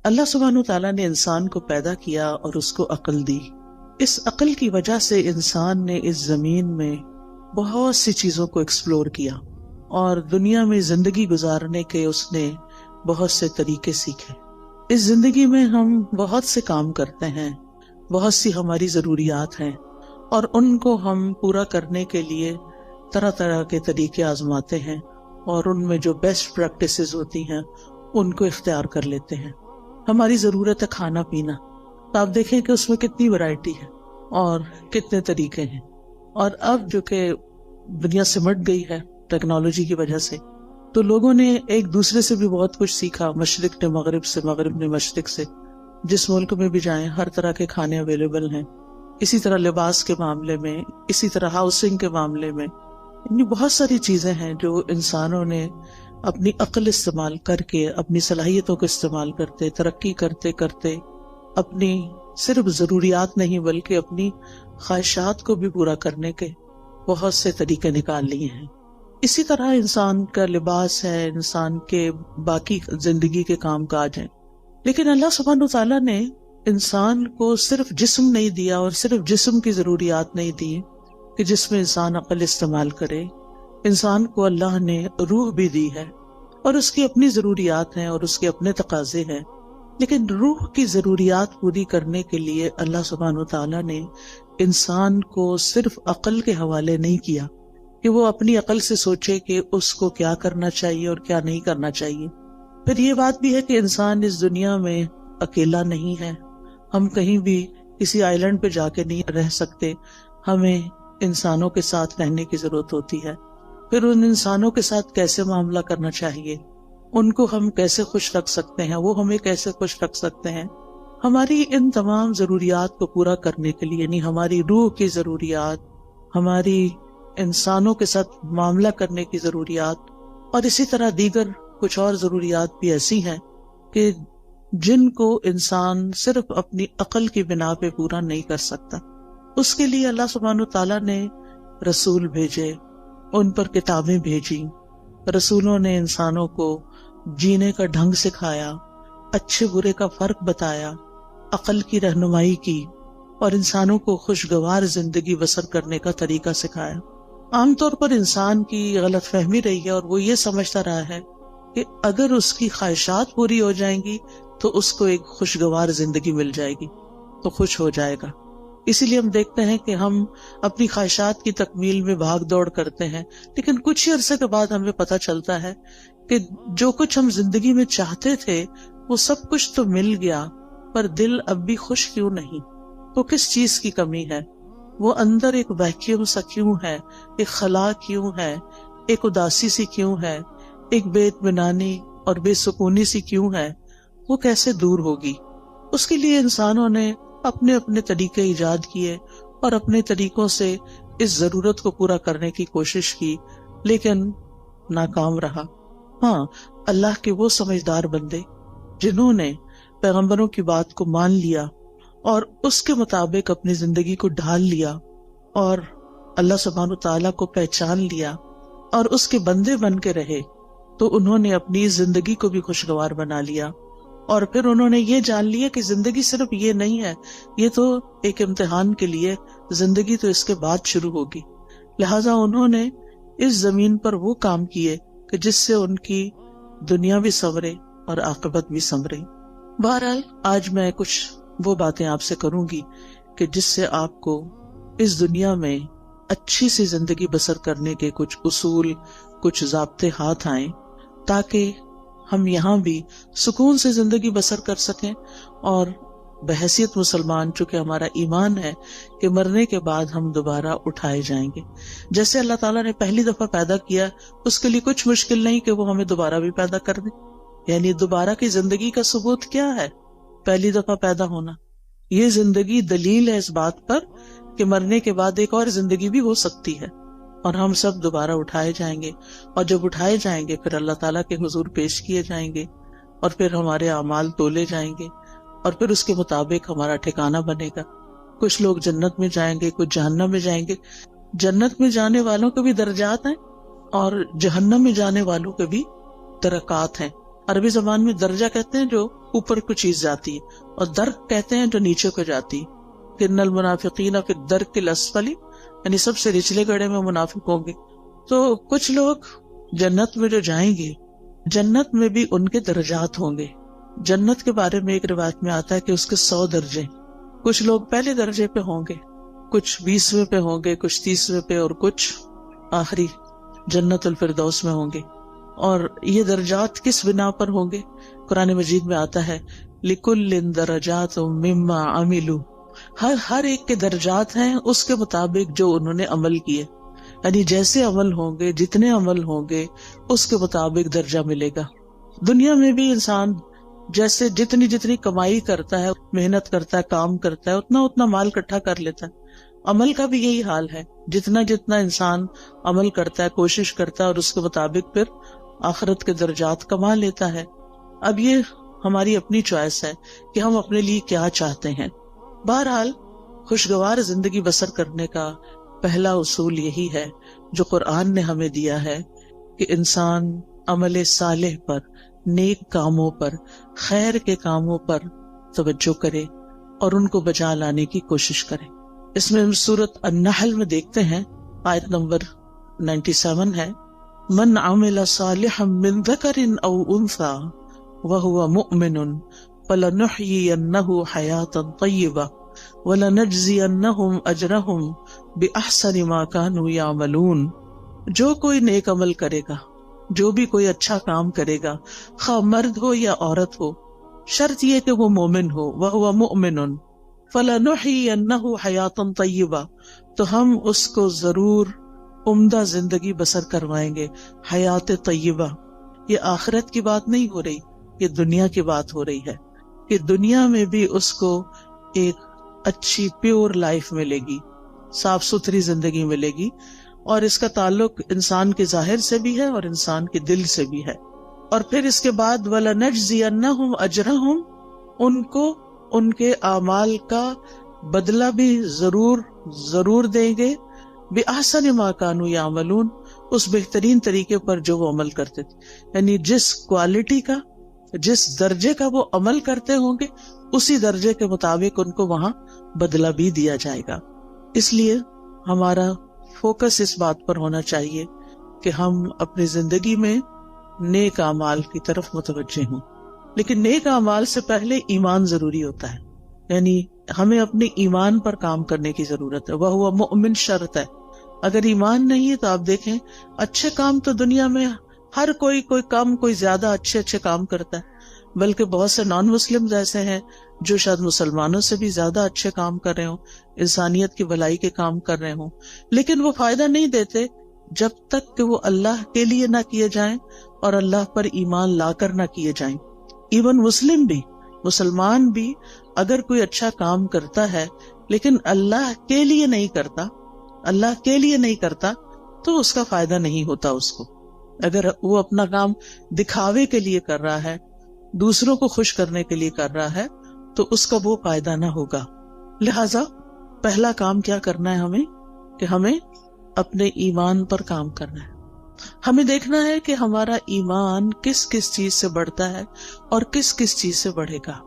اللہ سبحانہ تعالیٰ نے انسان کو پیدا کیا اور اس کو عقل دی. اس عقل کی وجہ سے انسان نے اس زمین میں بہت سی چیزوں کو ایکسپلور کیا اور دنیا میں زندگی گزارنے کے اس نے بہت سے طریقے سیکھے. اس زندگی میں ہم بہت سے کام کرتے ہیں، بہت سی ہماری ضروریات ہیں، اور ان کو ہم پورا کرنے کے لیے طرح طرح کے طریقے آزماتے ہیں، اور ان میں جو بیسٹ پریکٹسز ہوتی ہیں ان کو اختیار کر لیتے ہیں. ہماری ضرورت ہے کھانا پینا، تو آپ دیکھیں کہ اس میں کتنی ورائٹی ہے اور کتنے طریقے ہیں. اور اب جو کہ دنیا سمٹ گئی ہے ٹیکنالوجی کی وجہ سے، تو لوگوں نے ایک دوسرے سے بھی بہت کچھ سیکھا، مشرق نے مغرب سے، مغرب نے مشرق سے. جس ملک میں بھی جائیں ہر طرح کے کھانے اویلیبل ہیں. اسی طرح لباس کے معاملے میں، اسی طرح ہاؤسنگ کے معاملے میں، یعنی بہت ساری چیزیں ہیں جو انسانوں نے اپنی عقل استعمال کر کے، اپنی صلاحیتوں کو استعمال کرتے، ترقی کرتے کرتے اپنی صرف ضروریات نہیں بلکہ اپنی خواہشات کو بھی پورا کرنے کے بہت سے طریقے نکال لیے ہیں. اسی طرح انسان کا لباس ہے، انسان کے باقی زندگی کے کام کاج ہیں. لیکن اللہ سبحانہ تعالیٰ نے انسان کو صرف جسم نہیں دیا اور صرف جسم کی ضروریات نہیں دی کہ جس میں انسان عقل استعمال کرے. انسان کو اللہ نے روح بھی دی ہے، اور اس کی اپنی ضروریات ہیں اور اس کے اپنے تقاضے ہیں. لیکن روح کی ضروریات پوری کرنے کے لیے اللہ سبحانہ تعالیٰ نے انسان کو صرف عقل کے حوالے نہیں کیا کہ وہ اپنی عقل سے سوچے کہ اس کو کیا کرنا چاہیے اور کیا نہیں کرنا چاہیے. پھر یہ بات بھی ہے کہ انسان اس دنیا میں اکیلا نہیں ہے. ہم کہیں بھی کسی آئی لینڈ پہ جا کے نہیں رہ سکتے، ہمیں انسانوں کے ساتھ رہنے کی ضرورت ہوتی ہے. پھر ان انسانوں کے ساتھ کیسے معاملہ کرنا چاہیے، ان کو ہم کیسے خوش رکھ سکتے ہیں، وہ ہمیں کیسے خوش رکھ سکتے ہیں. ہماری ان تمام ضروریات کو پورا کرنے کے لیے، یعنی ہماری روح کی ضروریات، ہماری انسانوں کے ساتھ معاملہ کرنے کی ضروریات، اور اسی طرح دیگر کچھ اور ضروریات بھی ایسی ہیں کہ جن کو انسان صرف اپنی عقل کی بنا پہ پورا نہیں کر سکتا. اس کے لیے اللہ سبحانہ تعالیٰ نے رسول بھیجے، ان پر کتابیں بھیجی. رسولوں نے انسانوں کو جینے کا ڈھنگ سکھایا، اچھے برے کا فرق بتایا، عقل کی رہنمائی کی، اور انسانوں کو خوشگوار زندگی بسر کرنے کا طریقہ سکھایا. عام طور پر انسان کی غلط فہمی رہی ہے، اور وہ یہ سمجھتا رہا ہے کہ اگر اس کی خواہشات پوری ہو جائیں گی تو اس کو ایک خوشگوار زندگی مل جائے گی، تو خوش ہو جائے گا. اسی لیے ہم دیکھتے ہیں کہ ہم اپنی خواہشات کی تکمیل میں بھاگ دوڑ کرتے ہیں، لیکن کچھ ہی عرصے کے بعد ہمیں پتہ چلتا ہے کہ جو کچھ ہم زندگی میں چاہتے تھے وہ سب کچھ تو مل گیا، پر دل اب بھی خوش کیوں نہیں؟ تو کس چیز کی کمی ہے؟ وہ اندر ایک ویکیوم سا کیوں ہے، ایک خلا کیوں ہے، ایک اداسی سی کیوں ہے، ایک بے اطمینانی اور بے سکونی سی کیوں ہے؟ وہ کیسے دور ہوگی؟ اس کے لیے انسانوں نے اپنے اپنے طریقے ایجاد کیے اور اپنے طریقوں سے اس ضرورت کو پورا کرنے کی کوشش کی، لیکن ناکام رہا. ہاں، اللہ کے وہ سمجھدار بندے جنہوں نے پیغمبروں کی بات کو مان لیا اور اس کے مطابق اپنی زندگی کو ڈھال لیا اور اللہ سبحانہ تعالیٰ کو پہچان لیا اور اس کے بندے بن کے رہے، تو انہوں نے اپنی زندگی کو بھی خوشگوار بنا لیا. اور پھر انہوں نے یہ جان لیا کہ زندگی صرف یہ نہیں ہے، یہ تو ایک امتحان کے لیے، زندگی تو اس کے بعد شروع ہوگی. لہٰذا انہوں نے اس زمین پر وہ کام کیے کہ جس سے ان کی دنیا بھی سنورے اور عاقبت بھی سنورے. بہرحال آج میں کچھ وہ باتیں آپ سے کروں گی کہ جس سے آپ کو اس دنیا میں اچھی سی زندگی بسر کرنے کے کچھ اصول، کچھ ضابطے ہاتھ آئیں، تاکہ ہم یہاں بھی سکون سے زندگی بسر کر سکیں، اور بحیثیت مسلمان چونکہ ہمارا ایمان ہے کہ مرنے کے بعد ہم دوبارہ اٹھائے جائیں گے. جیسے اللہ تعالیٰ نے پہلی دفعہ پیدا کیا، اس کے لیے کچھ مشکل نہیں کہ وہ ہمیں دوبارہ بھی پیدا کر دے. یعنی دوبارہ کی زندگی کا ثبوت کیا ہے؟ پہلی دفعہ پیدا ہونا. یہ زندگی دلیل ہے اس بات پر کہ مرنے کے بعد ایک اور زندگی بھی ہو سکتی ہے، اور ہم سب دوبارہ اٹھائے جائیں گے. اور جب اٹھائے جائیں گے پھر اللہ تعالیٰ کے حضور پیش کیے جائیں گے، اور پھر ہمارے اعمال تولے جائیں گے، اور پھر اس کے مطابق ہمارا ٹھکانہ بنے گا. کچھ لوگ جنت میں جائیں گے، کچھ جہنم میں جائیں گے. جنت میں جانے والوں کے بھی درجات ہیں اور جہنم میں جانے والوں کے بھی درکات ہیں. عربی زبان میں درجہ کہتے ہیں جو اوپر کو چیز جاتی ہے، اور درک کہتے ہیں جو نیچے کو جاتی ہے۔ ان المنافقین فی الدرک الاسفل، یعنی سب سے نچلے گڑھے میں منافق ہوں گے۔ تو کچھ لوگ جنت میں جو جائیں گے، جنت میں بھی ان کے درجات ہوں گے۔ جنت کے بارے میں ایک روایت میں آتا ہے کہ اس کے 100 درجے، کچھ لوگ پہلے درجے پہ ہوں گے، کچھ 20ویں پہ ہوں گے، کچھ 30ویں پہ، اور کچھ آخری جنت الفردوس میں ہوں گے۔ اور یہ درجات کس بنا پر ہوں گے؟ قرآن مجید میں آتا ہے لِكُلٍّ دَرَجَاتٌ مِّمَّا عَمِلُوا، ہر ایک کے درجات ہیں اس کے مطابق جو انہوں نے عمل کیے، یعنی جیسے عمل ہوں گے، جتنے عمل ہوں گے، اس کے مطابق درجہ ملے گا۔ دنیا میں بھی انسان جیسے جتنی کمائی کرتا ہے، محنت کرتا ہے، کام کرتا ہے، اتنا مال اکٹھا کر لیتا ہے۔ عمل کا بھی یہی حال ہے، جتنا انسان عمل کرتا ہے، کوشش کرتا ہے، اور اس کے مطابق پھر آخرت کے درجات کما لیتا ہے۔ اب یہ ہماری اپنی چوائس ہے کہ ہم اپنے لیے کیا چاہتے ہیں۔ بہرحال خوشگوار زندگی بسر کرنے کا پہلا اصول یہی ہے جو قرآن نے ہمیں دیا ہے کہ انسان عمل صالح پر، نیک کاموں پر، خیر کے کاموں پر توجہ کرے اور ان کو بجا لانے کی کوشش کرے۔ اس میں ہم سورۃ النحل میں دیکھتے ہیں، آیت نمبر 97 ہے، من عمل صالحا من ذکر او انثى وهو مؤمن فلنحيينه حیاتا طیبہ وَلَنَجْزِيَنَّهُمْ أَجْرَهُمْ بِأَحْسَنِ مَا كَانُوا يَعْمَلُونَ۔ جو کوئی نیک عمل کرے گا، جو بھی کوئی اچھا کام کرے گا، خواہ مرد ہو یا عورت ہو، شرط یہ کہ وہ مومن ہو، وَهُوَ مُؤْمِنٌ فَلَنُحْيِيَنَّهُ حَيَاةً طَيِّبَةً، تو ہم اس کو ضرور عمدہ زندگی بسر کروائیں گے۔ حیات طیبہ، یہ آخرت کی بات نہیں ہو رہی، یہ دنیا کی بات ہو رہی ہے کہ دنیا میں بھی اس کو ایک اچھی پیور لائف ملے گی، صاف ستھری زندگی ملے گی، اور اس کا تعلق انسان کے ظاہر سے بھی ہے اور انسان کے دل سے بھی ہے۔ اور پھر اس کے بعد وَلَنَجْزِيَنَّهُمْ أَجْرَهُمْ، ان کو ان کے اعمال کا بدلہ بھی ضرور دیں گے، بِأَحْسَنِ مَا كَانُوا يَعْمَلُونَ، اس بہترین طریقے پر جو وہ عمل کرتے تھے، یعنی جس کوالٹی کا، جس درجے کا وہ عمل کرتے ہوں گے، اسی درجے کے مطابق ان کو وہاں بدلہ بھی دیا جائے گا۔ اس لیے ہمارا فوکس اس بات پر ہونا چاہیے کہ ہم اپنی زندگی میں نیک اعمال کی طرف متوجہ ہوں، لیکن نیک اعمال سے پہلے ایمان ضروری ہوتا ہے، یعنی ہمیں اپنے ایمان پر کام کرنے کی ضرورت ہے۔ وہ مؤمن شرط ہے، اگر ایمان نہیں ہے تو آپ دیکھیں اچھے کام تو دنیا میں ہر کوئی کم کوئی زیادہ اچھے کام کرتا ہے، بلکہ بہت سے نان مسلم ایسے ہیں جو شاید مسلمانوں سے بھی زیادہ اچھے کام کر رہے ہوں، انسانیت کی بھلائی کے کام کر رہے ہوں، لیکن وہ فائدہ نہیں دیتے جب تک کہ وہ اللہ کے لیے نہ کیے جائیں اور اللہ پر ایمان لا کر نہ کیے جائیں۔ ایون مسلمان بھی اگر کوئی اچھا کام کرتا ہے لیکن اللہ کے لیے نہیں کرتا تو اس کا فائدہ نہیں ہوتا اس کو۔ اگر وہ اپنا کام دکھاوے کے لیے کر رہا ہے، دوسروں کو خوش کرنے کے لیے کر رہا ہے، تو اس کا وہ فائدہ نہ ہوگا۔ لہذا پہلا کام کیا کرنا ہے ہمیں کہ ہمیں اپنے ایمان پر کام کرنا ہے۔ ہمیں دیکھنا ہے کہ ہمارا ایمان کس کس چیز سے بڑھتا ہے اور کس کس چیز سے بڑھے گا۔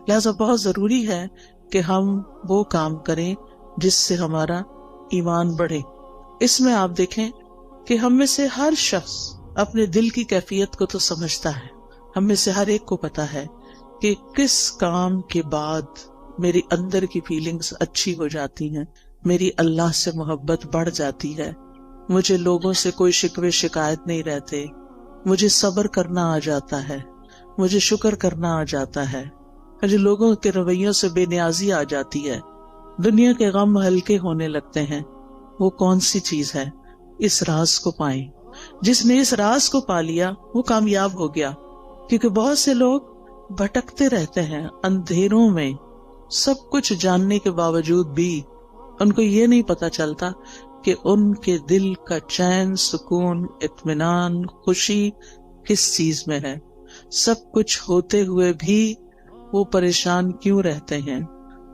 لہذا بہت ضروری ہے کہ ہم وہ کام کریں جس سے ہمارا ایمان بڑھے۔ اس میں آپ دیکھیں کہ ہم میں سے ہر شخص اپنے دل کی کیفیت کو تو سمجھتا ہے، ہم میں سے ہر ایک کو پتا ہے کہ کس کام کے بعد میری اندر کی فیلنگز اچھی ہو جاتی ہیں، میری اللہ سے محبت بڑھ جاتی ہے، مجھے لوگوں سے کوئی شکوے شکایت نہیں رہتے، مجھے صبر کرنا آ جاتا ہے، مجھے شکر کرنا آ جاتا ہے، مجھے لوگوں کے رویوں سے بے نیازی آ جاتی ہے، دنیا کے غم ہلکے ہونے لگتے ہیں۔ وہ کون سی چیز ہے؟ اس راز کو پائیں۔ جس نے اس راز کو پا لیا وہ کامیاب ہو گیا، کیونکہ بہت سے لوگ بھٹکتے رہتے ہیں اندھیروں میں، سب کچھ جاننے کے باوجود بھی ان کو یہ نہیں پتا چلتا کہ ان کے دل کا چین، سکون، اطمینان، خوشی کس چیز میں ہے۔ سب کچھ ہوتے ہوئے بھی وہ پریشان کیوں رہتے ہیں،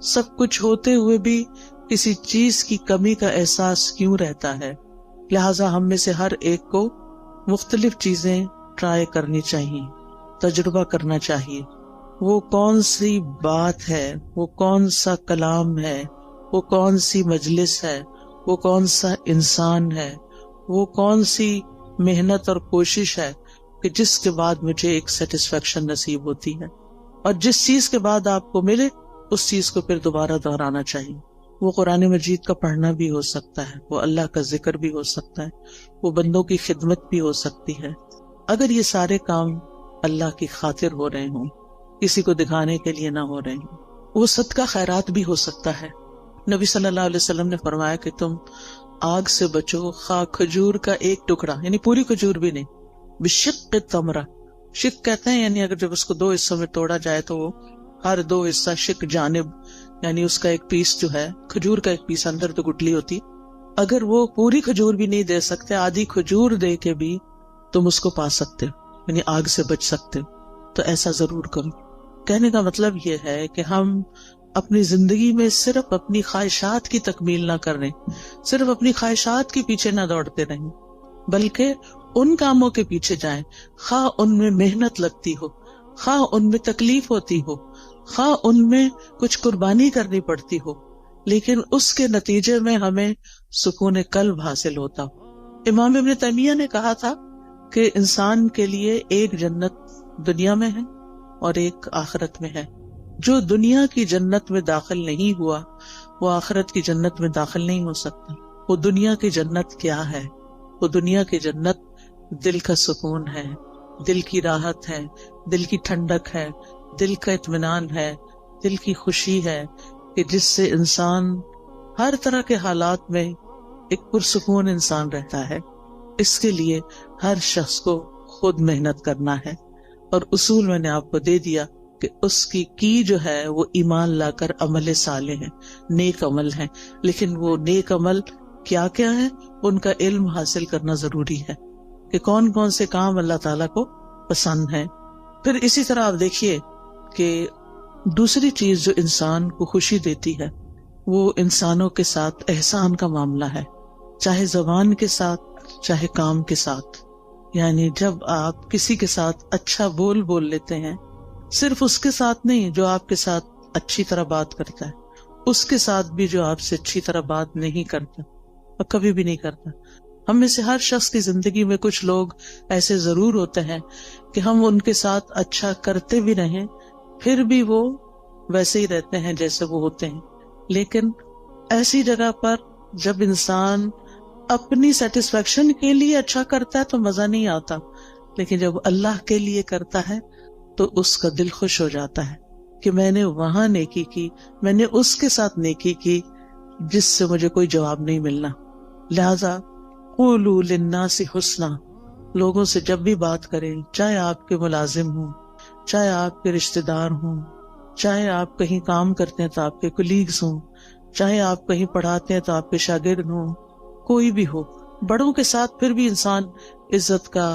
سب کچھ ہوتے ہوئے بھی کسی چیز کی کمی کا احساس کیوں رہتا ہے۔ لہٰذا ہم میں سے ہر ایک کو مختلف چیزیں ٹرائی کرنی چاہیے۔ تجربہ کرنا چاہیے. وہ کون سی بات ہے، وہ کون سا کلام ہے، وہ کون سی مجلس ہے، وہ کون سا انسان ہے، وہ کون سی محنت اور کوشش ہے کہ جس کے بعد مجھے ایک سیٹسفیکشن نصیب ہوتی ہے. اور جس چیز کے بعد آپ کو ملے اس چیز کو پھر دوبارہ دہرانا چاہیے. وہ قرآن مجید کا پڑھنا بھی ہو سکتا ہے، وہ اللہ کا ذکر بھی ہو سکتا ہے، وہ بندوں کی خدمت بھی ہو سکتی ہے. اگر یہ سارے کام اللہ کی خاطر ہو رہے ہوں، کسی کو دکھانے کے لیے نہ ہو رہے ہوں، وہ صدقہ خیرات بھی ہو سکتا ہے. نبی صلی اللہ علیہ وسلم نے فرمایا کہ تم آگ سے بچو خواہ کھجور کا ایک ٹکڑا، یعنی پوری کھجور بھی نہیں، بشق تمرہ. شق کہتے ہیں یعنی اگر جب اس کو دو حصوں میں توڑا جائے تو وہ ہر دو حصہ شق جانب، یعنی اس کا ایک پیس جو ہے کھجور کا ایک پیس، اندر تو گٹلی ہوتی. اگر وہ پوری کھجور بھی نہیں دے سکتے، آدھی کھجور دے کے بھی تم اس کو پا سکتے ہو، یعنی آگ سے بچ سکتے ہو. تو ایسا ضرور کرو. کہنے کا مطلب یہ ہے کہ ہم اپنی زندگی میں صرف اپنی خواہشات کی تکمیل نہ کریں، صرف اپنی خواہشات کے پیچھے نہ دوڑتے رہیں، بلکہ ان کاموں کے پیچھے جائیں خواہ ان میں محنت لگتی ہو، خواہ ان میں تکلیف ہوتی ہو، خواہ ان میں کچھ قربانی کرنی پڑتی ہو، لیکن اس کے نتیجے میں ہمیں سکون قلب حاصل ہوتا ہو. امام ابن تیمیہ نے کہا تھا کہ انسان کے لیے ایک جنت دنیا میں ہے اور ایک آخرت میں ہے. جو دنیا کی جنت میں داخل نہیں ہوا وہ آخرت کی جنت میں داخل نہیں ہو سکتا. وہ دنیا کی جنت کیا ہے؟ وہ دنیا کی جنت دل کا سکون ہے، دل کی راحت ہے، دل کی ٹھنڈک ہے، دل کا اطمینان ہے، دل کی خوشی ہے کہ جس سے انسان ہر طرح کے حالات میں ایک پرسکون انسان رہتا ہے. اس کے لیے ہر شخص کو خود محنت کرنا ہے. اور اصول میں نے آپ کو دے دیا کہ اس کی جو ہے وہ ایمان لا کر عمل صالح ہے، نیک عمل ہے. لیکن وہ نیک عمل کیا کیا ہے؟ ان کا علم حاصل کرنا ضروری ہے کہ کون کون سے کام اللہ تعالیٰ کو پسند ہیں. پھر اسی طرح آپ دیکھیے کہ دوسری چیز جو انسان کو خوشی دیتی ہے وہ انسانوں کے ساتھ احسان کا معاملہ ہے، چاہے زبان کے ساتھ چاہے کام کے ساتھ. یعنی جب آپ کسی کے ساتھ اچھا بول لیتے ہیں، صرف اس کے ساتھ نہیں جو آپ کے ساتھ اچھی طرح بات کرتا ہے، اس کے ساتھ بھی جو آپ سے اچھی طرح بات نہیں کرتا اور کبھی بھی نہیں کرتا. ہم میں سے ہر شخص کی زندگی میں کچھ لوگ ایسے ضرور ہوتے ہیں کہ ہم ان کے ساتھ اچھا کرتے بھی رہیں پھر بھی وہ ویسے ہی رہتے ہیں جیسے وہ ہوتے ہیں. لیکن ایسی جگہ پر جب انسان اپنی سیٹسفیکشن کے لیے اچھا کرتا ہے تو مزہ نہیں آتا، لیکن جب اللہ کے لیے کرتا ہے تو اس کا دل خوش ہو جاتا ہے کہ میں نے وہاں نیکی کی، میں نے اس کے ساتھ نیکی کی جس سے مجھے کوئی جواب نہیں ملنا. لہذا قولوا للناس حسنا، لوگوں سے جب بھی بات کریں، چاہے آپ کے ملازم ہوں، چاہے آپ کے رشتہ دار ہوں، چاہے آپ کہیں کام کرتے ہیں تو آپ کے کولیگز ہوں، چاہے آپ کہیں پڑھاتے ہیں تو آپ کے شاگرد ہوں، کوئی بھی ہو، بڑوں کے ساتھ پھر بھی انسان عزت کا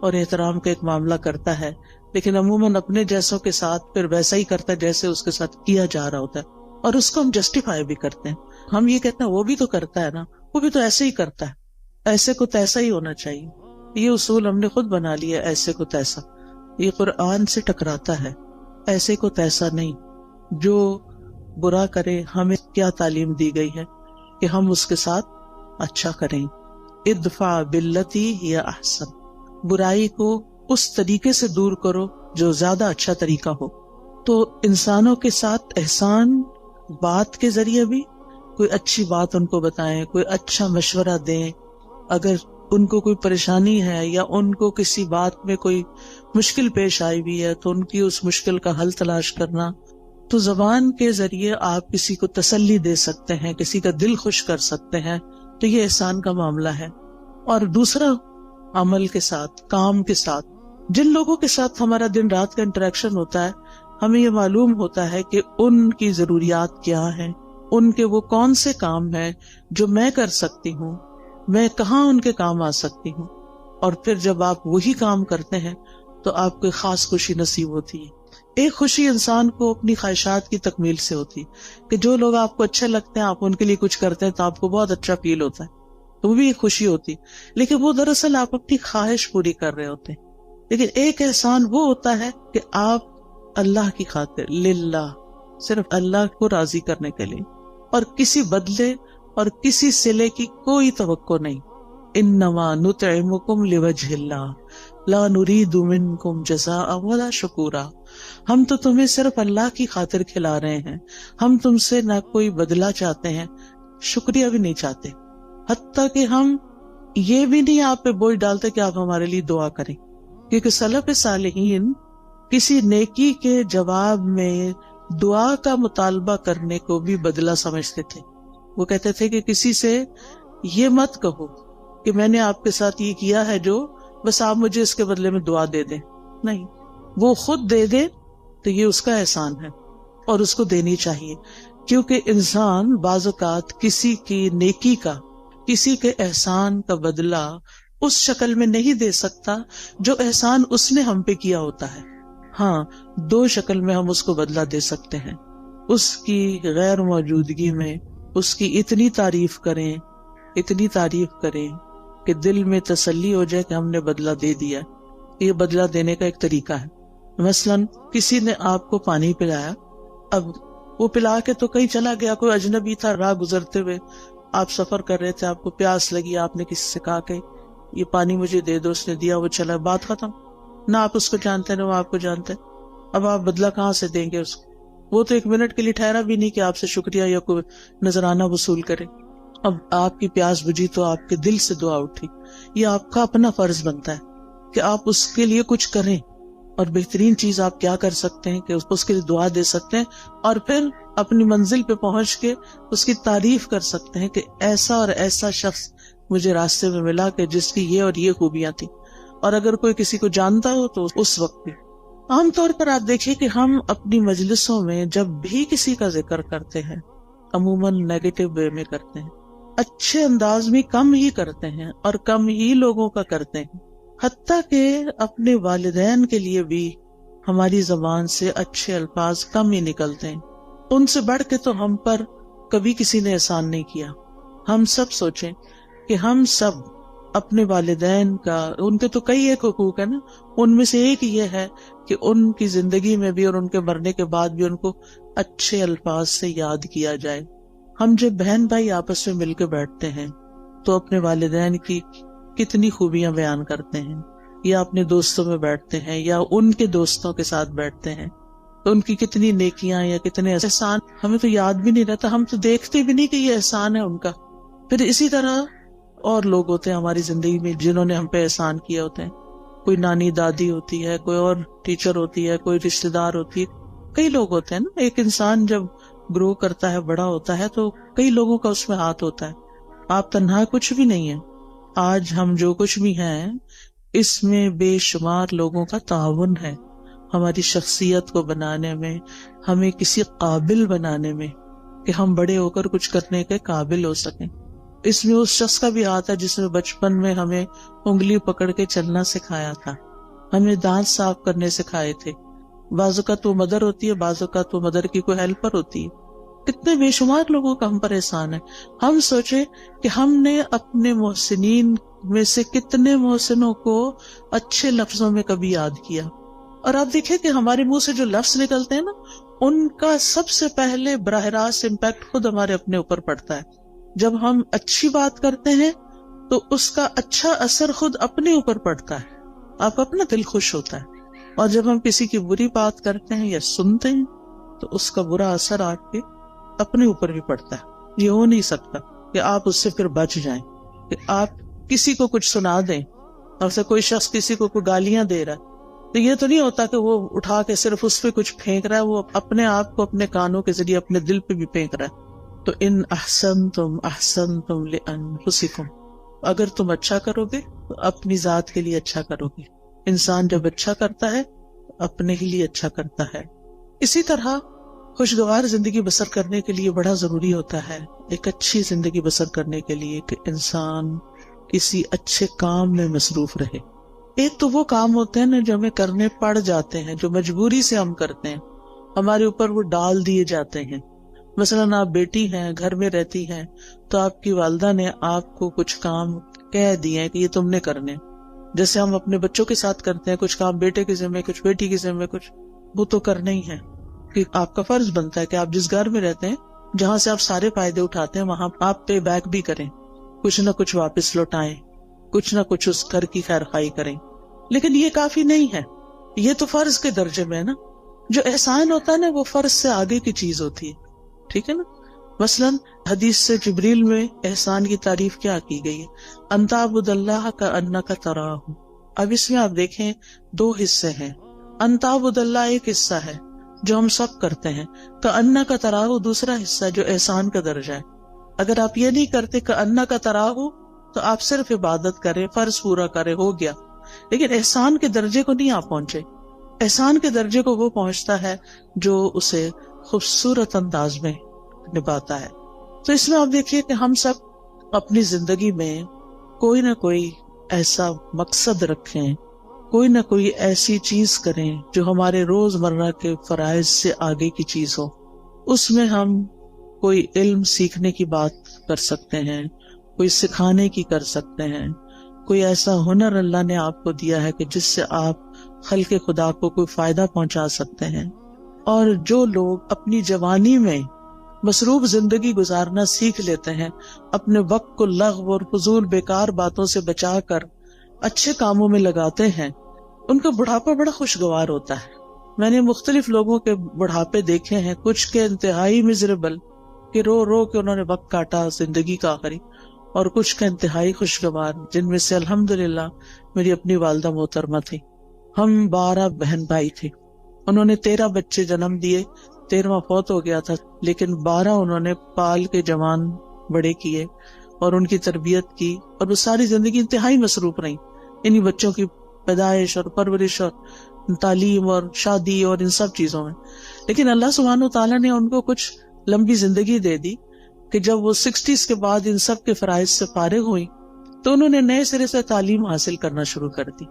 اور احترام کا ایک معاملہ کرتا ہے، لیکن عموماً اپنے جیسوں کے ساتھ پھر ویسا ہی کرتا ہے جیسے اس کے ساتھ کیا جا رہا ہوتا ہے، اور اس کو ہم جسٹیفائی بھی کرتے ہیں. ہم یہ کہتے ہیں وہ بھی تو کرتا ہے نا، وہ بھی تو ایسے ہی کرتا ہے، ایسے کو تیسا ہی ہونا چاہیے. یہ اصول ہم نے خود بنا لیا، ایسے کو تیسا. یہ قرآن سے ٹکراتا ہے، ایسے کو تیسا نہیں. جو برا کرے ہمیں کیا تعلیم دی گئی ہے کہ ہم اس کے ساتھ اچھا کریں. ادفع باللتی ہی احسن، برائی کو اس طریقے سے دور کرو جو زیادہ اچھا طریقہ ہو. تو انسانوں کے ساتھ احسان بات کے ذریعے بھی، کوئی اچھی بات ان کو بتائیں، کوئی اچھا مشورہ دیں. اگر ان کو کوئی پریشانی ہے یا ان کو کسی بات میں کوئی مشکل پیش آئی ہوئی ہے تو ان کی اس مشکل کا حل تلاش کرنا. تو زبان کے ذریعے آپ کسی کو تسلی دے سکتے ہیں، کسی کا دل خوش کر سکتے ہیں، تو یہ احسان کا معاملہ ہے. اور دوسرا عمل کے ساتھ، کام کے ساتھ، جن لوگوں کے ساتھ ہمارا دن رات کا انٹریکشن ہوتا ہے ہمیں یہ معلوم ہوتا ہے کہ ان کی ضروریات کیا ہیں، ان کے وہ کون سے کام ہیں جو میں کر سکتی ہوں، میں کہاں ان کے کام آ سکتی ہوں. اور پھر جب آپ وہی کام کرتے ہیں تو آپ کو خاص خوشی نصیب ہوتی ہے. ایک خوشی انسان کو اپنی خواہشات کی تکمیل سے ہوتی ہے کہ جو لوگ آپ کو اچھے لگتے ہیں آپ ان کے لیے کچھ کرتے ہیں تو آپ کو بہت اچھا فیل ہوتا ہے، تو وہ بھی ایک خوشی ہوتی. لیکن وہ دراصل آپ اپنی خواہش پوری کر رہے ہوتے ہیں. لیکن ایک احسان وہ ہوتا ہے کہ آپ اللہ کی خاطر للہ، صرف اللہ کو راضی کرنے کے لیے، اور کسی بدلے اور کسی صلے کی کوئی توقع نہیں. انما نطعمکم لوجہ اللہ لا نرید منکم جزاء ولا شکورا. ہم تو تمہیں صرف اللہ کی خاطر کھلا رہے ہیں، ہم تم سے نہ کوئی بدلہ چاہتے ہیں، شکریہ بھی نہیں چاہتے، حتیٰ کہ ہم یہ بھی نہیں آپ پہ بوجھ ڈالتے کہ آپ ہمارے لیے دعا کریں. کیونکہ سلف صالحین کسی نیکی کے جواب میں دعا کا مطالبہ کرنے کو بھی بدلہ سمجھتے تھے. وہ کہتے تھے کہ کسی سے یہ مت کہو کہ میں نے آپ کے ساتھ یہ کیا ہے جو بس آپ مجھے اس کے بدلے میں دعا دے دیں. نہیں، وہ خود دے دے تو یہ اس کا احسان ہے اور اس کو دینی چاہیے. کیونکہ انسان بعض اوقات کسی کی نیکی کا، کسی کے احسان کا بدلہ اس شکل میں نہیں دے سکتا جو احسان اس نے ہم پہ کیا ہوتا ہے. ہاں، دو شکل میں ہم اس کو بدلہ دے سکتے ہیں. اس کی غیر موجودگی میں اس کی اتنی تعریف کریں، اتنی تعریف کریں کہ دل میں تسلی ہو جائے کہ ہم نے بدلہ دے دیا. یہ بدلہ دینے کا ایک طریقہ ہے. مثلاً کسی نے آپ کو پانی پلایا، اب وہ پلا کے تو کہیں چلا گیا، کوئی اجنبی تھا، راہ گزرتے ہوئے آپ سفر کر رہے تھے، آپ کو پیاس لگی، آپ نے کسی سے کہا کہ یہ پانی مجھے دے دو، اس نے دیا، وہ چلا، بات ختم. نہ آپ اس کو جانتے نہ وہ آپ کو جانتے. اب آپ بدلہ کہاں سے دیں گے اس کو؟ وہ تو ایک منٹ کے لیے ٹھہرا بھی نہیں کہ آپ سے شکریہ یا کوئی نذرانہ وصول کرے. اب آپ کی پیاس بجھی تو آپ کے دل سے دعا اٹھی. یہ آپ کا اپنا فرض بنتا ہے کہ آپ اس کے لیے کچھ کریں، اور بہترین چیز آپ کیا کر سکتے ہیں کہ اس کے لیے دعا دے سکتے ہیں، اور پھر اپنی منزل پہ پہنچ کے اس کی تعریف کر سکتے ہیں کہ ایسا اور ایسا شخص مجھے راستے میں ملا کہ جس کی یہ اور یہ خوبیاں تھیں. اور اگر کوئی کسی کو جانتا ہو تو اس وقت بھی. عام طور پر آپ دیکھیں کہ ہم اپنی مجلسوں میں جب بھی کسی کا ذکر کرتے ہیں عموماً نیگیٹو وے میں کرتے ہیں، اچھے انداز میں کم ہی کرتے ہیں اور کم ہی لوگوں کا کرتے ہیں. حتیٰ کہ اپنے والدین کے لیے بھی ہماری زبان سے اچھے الفاظ کم ہی نکلتے ہیں. ان سے بڑھ کے تو ہم پر کبھی کسی نے احسان نہیں کیا. ہم سب سوچیں کہ ہم سب اپنے والدین کا، ان کے تو کئی ایک حقوق ہے نا، ان میں سے ایک یہ ہے کہ ان کی زندگی میں بھی اور ان کے مرنے کے بعد بھی ان کو اچھے الفاظ سے یاد کیا جائے. ہم جب بہن بھائی آپس میں مل کے بیٹھتے ہیں تو اپنے والدین کی کتنی خوبیاں بیان کرتے ہیں، یا اپنے دوستوں میں بیٹھتے ہیں یا ان کے دوستوں کے ساتھ بیٹھتے ہیں تو ان کی کتنی نیکیاں یا کتنے احسان ہمیں تو یاد بھی نہیں رہتا، ہم تو دیکھتے بھی نہیں کہ یہ احسان ہے ان کا. پھر اسی طرح اور لوگ ہوتے ہیں ہماری زندگی میں جنہوں نے ہم پہ احسان کیے ہوتے ہیں. کوئی نانی دادی ہوتی ہے، کوئی اور ٹیچر ہوتی ہے، کوئی رشتہ دار ہوتی ہے، کئی لوگ ہوتے ہیں نا. ایک انسان جب گرو کرتا ہے، بڑا ہوتا ہے، تو کئی لوگوں کا اس میں ہاتھ ہوتا ہے. آپ تنہا کچھ بھی نہیں ہے. آج ہم جو کچھ بھی ہیں اس میں بے شمار لوگوں کا تعاون ہے ہماری شخصیت کو بنانے میں، ہمیں کسی قابل بنانے میں کہ ہم بڑے ہو کر کچھ کرنے کے قابل ہو سکیں. اس میں اس شخص کا بھی ہاتھ ہے جس نے بچپن میں ہمیں انگلی پکڑ کے چلنا سکھایا تھا، ہمیں دانت صاف کرنے سکھائے تھے. بعض اوقات وہ مدر ہوتی ہے، بعض اوقات وہ مدر کی کوئی ہیلپر ہوتی ہے. کتنے بے شمار لوگوں کا ہم پر احسان ہے. ہم سوچے کہ ہم نے اپنے محسنین میں سے کتنے محسنوں کو اچھے لفظوں میں کبھی یاد کیا. اور آپ دیکھیں کہ ہمارے منہ سے جو لفظ نکلتے ہیں نا، ان کا سب سے پہلے براہ راست امپیکٹ خود ہمارے اپنے اوپر پڑتا ہے. جب ہم اچھی بات کرتے ہیں تو اس کا اچھا اثر خود اپنے اوپر پڑتا ہے، آپ کا اپنا دل خوش ہوتا ہے. اور جب ہم کسی کی بری بات کرتے ہیں یا سنتے ہیں تو اس کا برا اثر آپ کے اپنے اوپر بھی پڑتا ہے. یہ ہو نہیں سکتا کہ آپ اس سے پھر بچ جائیں، کہ آپ کسی کو کچھ سنا دیں، اور سے کوئی شخص کسی کو کوئی گالیاں دے رہا ہے تو یہ تو نہیں ہوتا کہ وہ اٹھا کے صرف اس پہ کچھ پھینک رہا ہے، وہ اپنے آپ کو اپنے کانوں کے ذریعے اپنے دل پہ بھی پھینک رہا ہے. تو ان احسنتم احسنتم لانفسکم، اگر تم اچھا کرو گے تو اپنی ذات کے لیے اچھا کرو گے. انسان جب اچھا کرتا ہے اپنے ہی لیے اچھا کرتا ہے. اسی طرح خوشگوار زندگی بسر کرنے کے لیے بڑا ضروری ہوتا ہے، ایک اچھی زندگی بسر کرنے کے لیے، کہ انسان کسی اچھے کام میں مصروف رہے. ایک تو وہ کام ہوتے ہیں نا جو ہمیں کرنے پڑ جاتے ہیں، جو مجبوری سے ہم کرتے ہیں، ہمارے اوپر وہ ڈال دیے جاتے ہیں. مثلاً آپ بیٹی ہیں، گھر میں رہتی ہیں، تو آپ کی والدہ نے آپ کو کچھ کام کہہ دیے کہ یہ تم نے کرنے، جیسے ہم اپنے بچوں کے ساتھ کرتے ہیں، کچھ کام بیٹے کے ذمہ، کچھ بیٹی کے ذمہ، کچھ وہ تو کرنا ہی ہے کہ آپ کا فرض بنتا ہے کہ آپ جس گھر میں رہتے ہیں، جہاں سے آپ سارے فائدے اٹھاتے ہیں، وہاں آپ پے بیک بھی کریں، کچھ نہ کچھ واپس لوٹائیں، کچھ نہ کچھ اس گھر کی خیر خواہی کریں. لیکن یہ کافی نہیں ہے، یہ تو فرض کے درجے میں ہے نا. جو احسان ہوتا ہے نا وہ فرض سے آگے کی چیز ہوتی ہے، ٹھیک ہے نا. مثلاً حدیث سے جبریل میں احسان کی تعریف کیا کی گئی ہے؟ ان تعبد اللہ کأنک تراہ. اب اس میں آپ دیکھیں 2 حصے ہیں. ان تعبد اللہ ایک حصہ ہے جو ہم سب کرتے ہیں، کأنک تراہ دوسرا حصہ جو احسان کا درجہ ہے. اگر آپ یہ نہیں کرتے کأنک تراہ تو آپ صرف عبادت کریں، فرض پورا کریں، ہو گیا. لیکن احسان کے درجے کو نہیں آپ پہنچے. احسان کے درجے کو وہ پہنچتا ہے جو اسے خوبصورت انداز میں نبھاتا ہے. تو اس میں آپ دیکھیے کہ ہم سب اپنی زندگی میں کوئی نہ کوئی ایسا مقصد رکھیں، کوئی نہ کوئی ایسی چیز کریں جو ہمارے روزمرہ کے فرائض سے آگے کی چیز ہو. اس میں ہم کوئی علم سیکھنے کی بات کر سکتے ہیں، کوئی سکھانے کی کر سکتے ہیں، کوئی ایسا ہنر اللہ نے آپ کو دیا ہے کہ جس سے آپ خلق خدا کو کوئی فائدہ پہنچا سکتے ہیں. اور جو لوگ اپنی جوانی میں مصروف زندگی گزارنا سیکھ لیتے ہیں، اپنے وقت کو لغو اور فضول بیکار باتوں سے بچا کر اچھے کاموں میں لگاتے ہیں، ان کا بڑھاپا بڑا خوشگوار ہوتا ہے. میں نے مختلف لوگوں کے بڑھاپے دیکھے ہیں، کچھ کے انتہائی مزریبل کہ رو رو کے انہوں نے وقت کاٹا زندگی کا آخری، اور کچھ کا انتہائی خوشگوار، جن میں سے الحمدللہ میری اپنی والدہ محترمہ تھی. ہم 12 بہن بھائی تھے، انہوں نے 13 بچے جنم دیے، 13واں فوت ہو گیا تھا، لیکن 12 انہوں نے پال کے جوان بڑے کیے اور ان کی تربیت کی، اور وہ ساری زندگی انتہائی مصروف رہی انہی بچوں کی پیدائش اور پرورش اور تعلیم اور شادی اور ان سب چیزوں میں. لیکن اللہ سبحانہ وتعالیٰ نے ان کو کچھ لمبی زندگی دے دی کہ جب وہ 60s کے بعد ان سب کے فرائض سے فارغ ہوئی تو انہوں نے نئے سرے سے تعلیم حاصل کرنا شروع کر دی.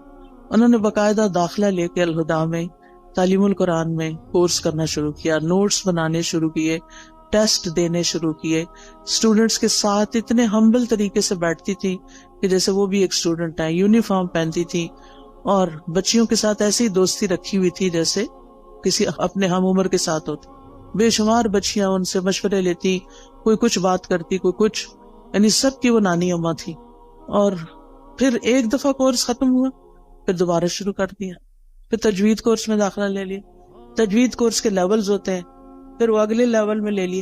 انہوں نے باقاعدہ داخلہ لے کے الہدیٰ میں تعلیم القرآن میں کورس کرنا شروع کیا، نوٹس بنانے شروع کیے، ٹیسٹ دینے شروع کیے. اسٹوڈنٹس کے ساتھ اتنے ہمبل طریقے سے بیٹھتی تھی کہ جیسے وہ بھی ایک اسٹوڈنٹ ہے، یونیفارم پہنتی تھی، اور بچیوں کے ساتھ ایسی دوستی رکھی ہوئی تھی جیسے کسی اپنے ہم عمر کے ساتھ ہوتی. بے شمار بچیاں ان سے مشورے لیتی، کوئی کچھ بات کرتی، کوئی کچھ، یعنی سب کی وہ نانی اماں تھی. اور پھر ایک دفعہ کورس ختم ہوا، پھر دوبارہ شروع کر دیا، پھر تجوید کورس میں داخلہ لے لیا. تجوید کورس کے لیولز ہوتے ہیں، پھر وہ اگلے لیول میں لے لیے،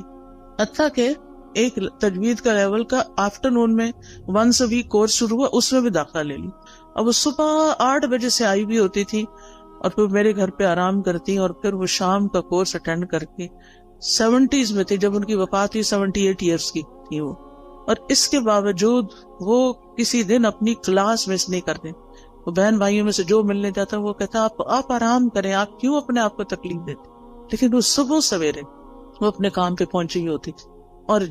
حتیٰ کہ ایک تجوید کا لیول کا آفٹرنون میں 1 ویک کورس شروع ہوا، اس میں بھی داخلہ لے لی. اب وہ صبح 8 بجے سے آئی بھی ہوتی تھی اور پھر میرے گھر پہ آرام کرتی، اور پھر وہ شام کا کورس اٹینڈ کر کے 70s میں تھی جب ان کی وفات ہوئی، 78 ایئرس کی تھی وہ. اور اس کے باوجود وہ کسی دن اپنی کلاس مس نہیں کرتے. وہ بہن بھائیوں میں سے جو ملنے جاتا وہ کہتا آپ آرام کریں، آپ کیوں اپنے آپ کو تکلیف دیتے. لیکن وہ صبح سویرے وہ اپنے کام پہ پہنچی ہوتی تھی. اور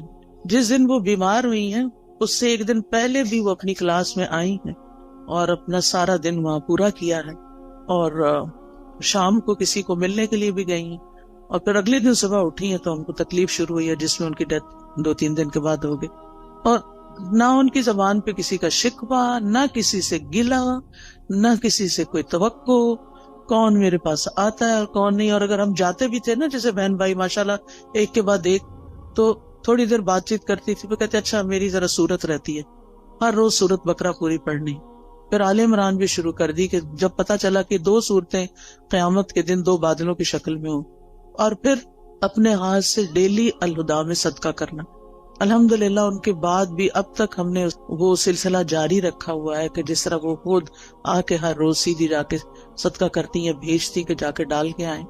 جس دن وہ بیمار ہوئی ہیں اس سے ایک دن پہلے بھی وہ اپنی کلاس میں آئی ہیں اور اپنا سارا دن وہاں پورا کیا ہے، اور شام کو کسی کو ملنے کے لیے بھی گئی ہیں. اور پھر اگلے دن صبح اٹھی ہیں تو ان کو تکلیف شروع ہوئی ہے، جس میں ان کی ڈیتھ 2-3 دن کے بعد ہو گئی. اور نہ ان کی زبان پہ کسی کا شکوہ، نہ کسی سے گلہ، نہ کسی سے کوئی توقع، کون میرے پاس آتا ہے اور کون نہیں. اور اگر ہم جاتے بھی تھے نا، جیسے بہن بھائی ماشاءاللہ ایک کے بعد ایک، تو تھوڑی دیر بات چیت کرتی تھی، وہ کہتے اچھا میری ذرا سورت رہتی ہے، ہر روز سورت بقرہ پوری پڑھنی. پھر آل عمران بھی شروع کر دی کہ جب پتا چلا کہ 2 سورتیں قیامت کے دن 2 بادلوں کی شکل میں ہوں. اور پھر اپنے ہاتھ سے ڈیلی الہدیٰ میں صدقہ کرنا. الحمدللہ ان کے بعد بھی اب تک ہم نے وہ سلسلہ جاری رکھا ہوا ہے کہ جس طرح وہ خود آ کے ہر روز سیدھی جا کے صدقہ کرتی ہیں، بھیجتی کہ جا کے ڈال کے آئیں.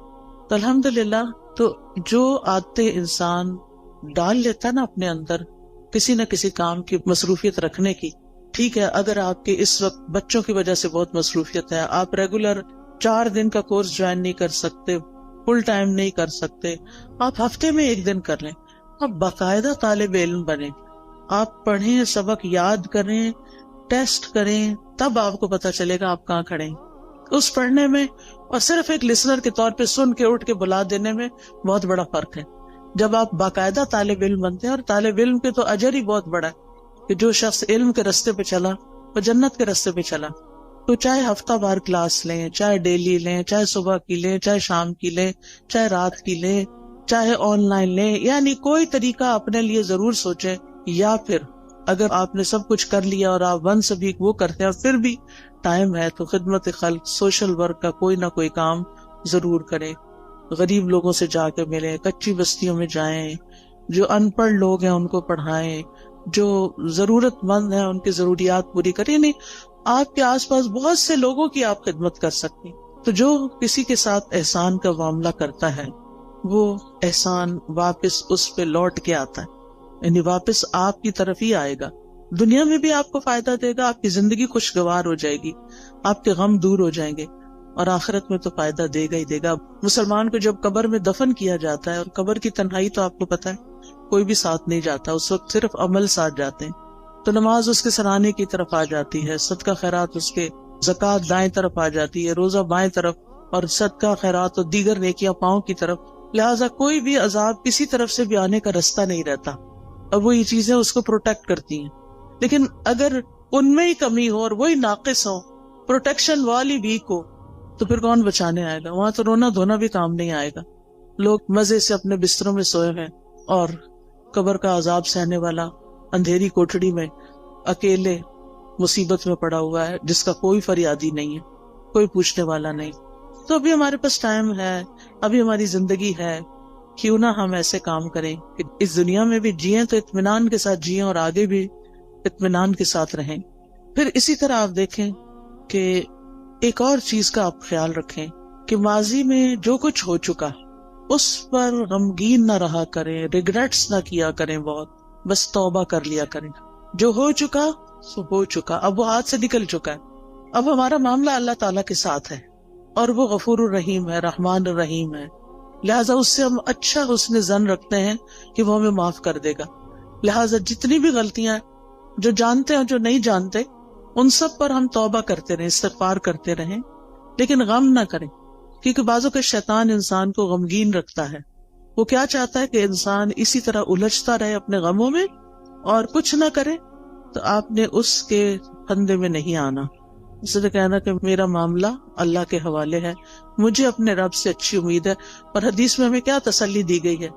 تو الحمدللہ تو جو عادتیں انسان ڈال لیتا نا اپنے اندر کسی نہ کسی کام کی مصروفیت رکھنے کی. ٹھیک ہے، اگر آپ کے اس وقت بچوں کی وجہ سے بہت مصروفیت ہے، آپ ریگولر 4 دن کا کورس جوائن نہیں کر سکتے، فل ٹائم نہیں کر سکتے، آپ ہفتے میں 1 دن کر لیں. آپ باقاعدہ طالب علم بنیں، آپ پڑھیں، سبق یاد کریں، ٹیسٹ کریں، تب آپ کو پتا چلے گا آپ کہاں کھڑے ہیں. اس پڑھنے میں اور صرف ایک لسنر کے طور پہ سن کے اٹھ کے بلا دینے میں بہت بڑا فرق ہے. جب آپ باقاعدہ طالب علم بنتے ہیں، اور طالب علم کے تو اجر ہی بہت بڑا ہے کہ جو شخص علم کے راستے پہ چلا وہ جنت کے راستے پہ چلا. تو چاہے ہفتہ بار کلاس لیں، چاہے ڈیلی لیں، چاہے صبح کی لیں، چاہے شام کی لیں، چاہے رات کی لیں، چاہے آن لائن لیں، یعنی کوئی طریقہ اپنے لیے ضرور سوچیں. یا پھر اگر آپ نے سب کچھ کر لیا اور آپ ون سبھی وہ کرتے ہیں اور پھر بھی ٹائم ہے تو خدمت خلق، سوشل ورک کا کوئی نہ کوئی کام ضرور کریں. غریب لوگوں سے جا کے ملیں، کچی بستیوں میں جائیں، جو ان پڑھ لوگ ہیں ان کو پڑھائیں، جو ضرورت مند ہیں ان کی ضروریات پوری کریں. نہیں، آپ کے آس پاس بہت سے لوگوں کی آپ خدمت کر سکتے. تو جو کسی کے ساتھ احسان کا معاملہ کرتا ہے وہ احسان واپس اس پہ لوٹ کے آتا ہے، یعنی واپس آپ کی طرف ہی آئے گا. دنیا میں بھی آپ کو فائدہ دے گا، آپ کی زندگی خوشگوار ہو جائے گی، آپ کے غم دور ہو جائیں گے، اور آخرت میں تو فائدہ دے گا ہی دے گا. مسلمان کو جب قبر میں دفن کیا جاتا ہے، اور قبر کی تنہائی تو آپ کو پتہ ہے کوئی بھی ساتھ نہیں جاتا، اس وقت صرف عمل ساتھ جاتے ہیں. تو نماز اس کے سرانے کی طرف آ جاتی ہے، صدقہ خیرات اس کے، زکوٰۃ دائیں طرف آ جاتی ہے، روزہ بائیں طرف، اور صدقہ خیرات اور دیگر نیکیاں پاؤں کی طرف. لہٰذا کوئی بھی عذاب کسی طرف سے بھی آنے کا رستہ نہیں رہتا، اور وہ یہ چیزیں اس کو پروٹیکٹ کرتی ہیں. لیکن اگر ان میں ہی کمی ہو اور وہی ناقص ہو، پروٹیکشن والی ویک ہو، تو پھر کون بچانے آئے گا؟ وہاں تو رونا دھونا بھی کام نہیں آئے گا. لوگ مزے سے اپنے بستروں میں سوئے ہیں، اور قبر کا عذاب سہنے والا اندھیری کوٹڑی میں اکیلے مصیبت میں پڑا ہوا ہے، جس کا کوئی فریادی نہیں ہے، کوئی پوچھنے والا نہیں. تو ابھی ہمارے پاس ٹائم ہے، ابھی ہماری زندگی ہے، کیوں نہ ہم ایسے کام کریں کہ اس دنیا میں بھی جئیں تو اطمینان کے ساتھ جئیں، اور آگے بھی اطمینان کے ساتھ رہیں. پھر اسی طرح آپ دیکھیں کہ ایک اور چیز کا آپ خیال رکھیں کہ ماضی میں جو کچھ ہو چکا اس پر غمگین نہ رہا کریں، ریگریٹس نہ کیا کریں، بہت بس توبہ کر لیا کریں. جو ہو چکا سو ہو چکا، اب وہ ہاتھ سے نکل چکا ہے. اب ہمارا معاملہ اللہ تعالیٰ کے ساتھ ہے، اور وہ غفور الرحیم ہے، رحمان الرحیم ہے. لہٰذا اس سے ہم اچھا حسن ظن رکھتے ہیں کہ وہ ہمیں معاف کر دے گا. لہٰذا جتنی بھی غلطیاں جو جانتے ہیں جو نہیں جانتے، ان سب پر ہم توبہ کرتے رہیں، استغفار کرتے رہیں، لیکن غم نہ کریں. کیونکہ بعضوں کے شیطان انسان کو غمگین رکھتا ہے. وہ کیا چاہتا ہے کہ انسان اسی طرح الجھتا رہے اپنے غموں میں اور کچھ نہ کرے. تو آپ نے اس کے پھندے میں نہیں آنا. اس نے کہنا کہ میرا معاملہ اللہ کے حوالے ہے، مجھے اپنے رب سے اچھی امید ہے. اور حدیث میں ہمیں کیا تسلی دی گئی ہے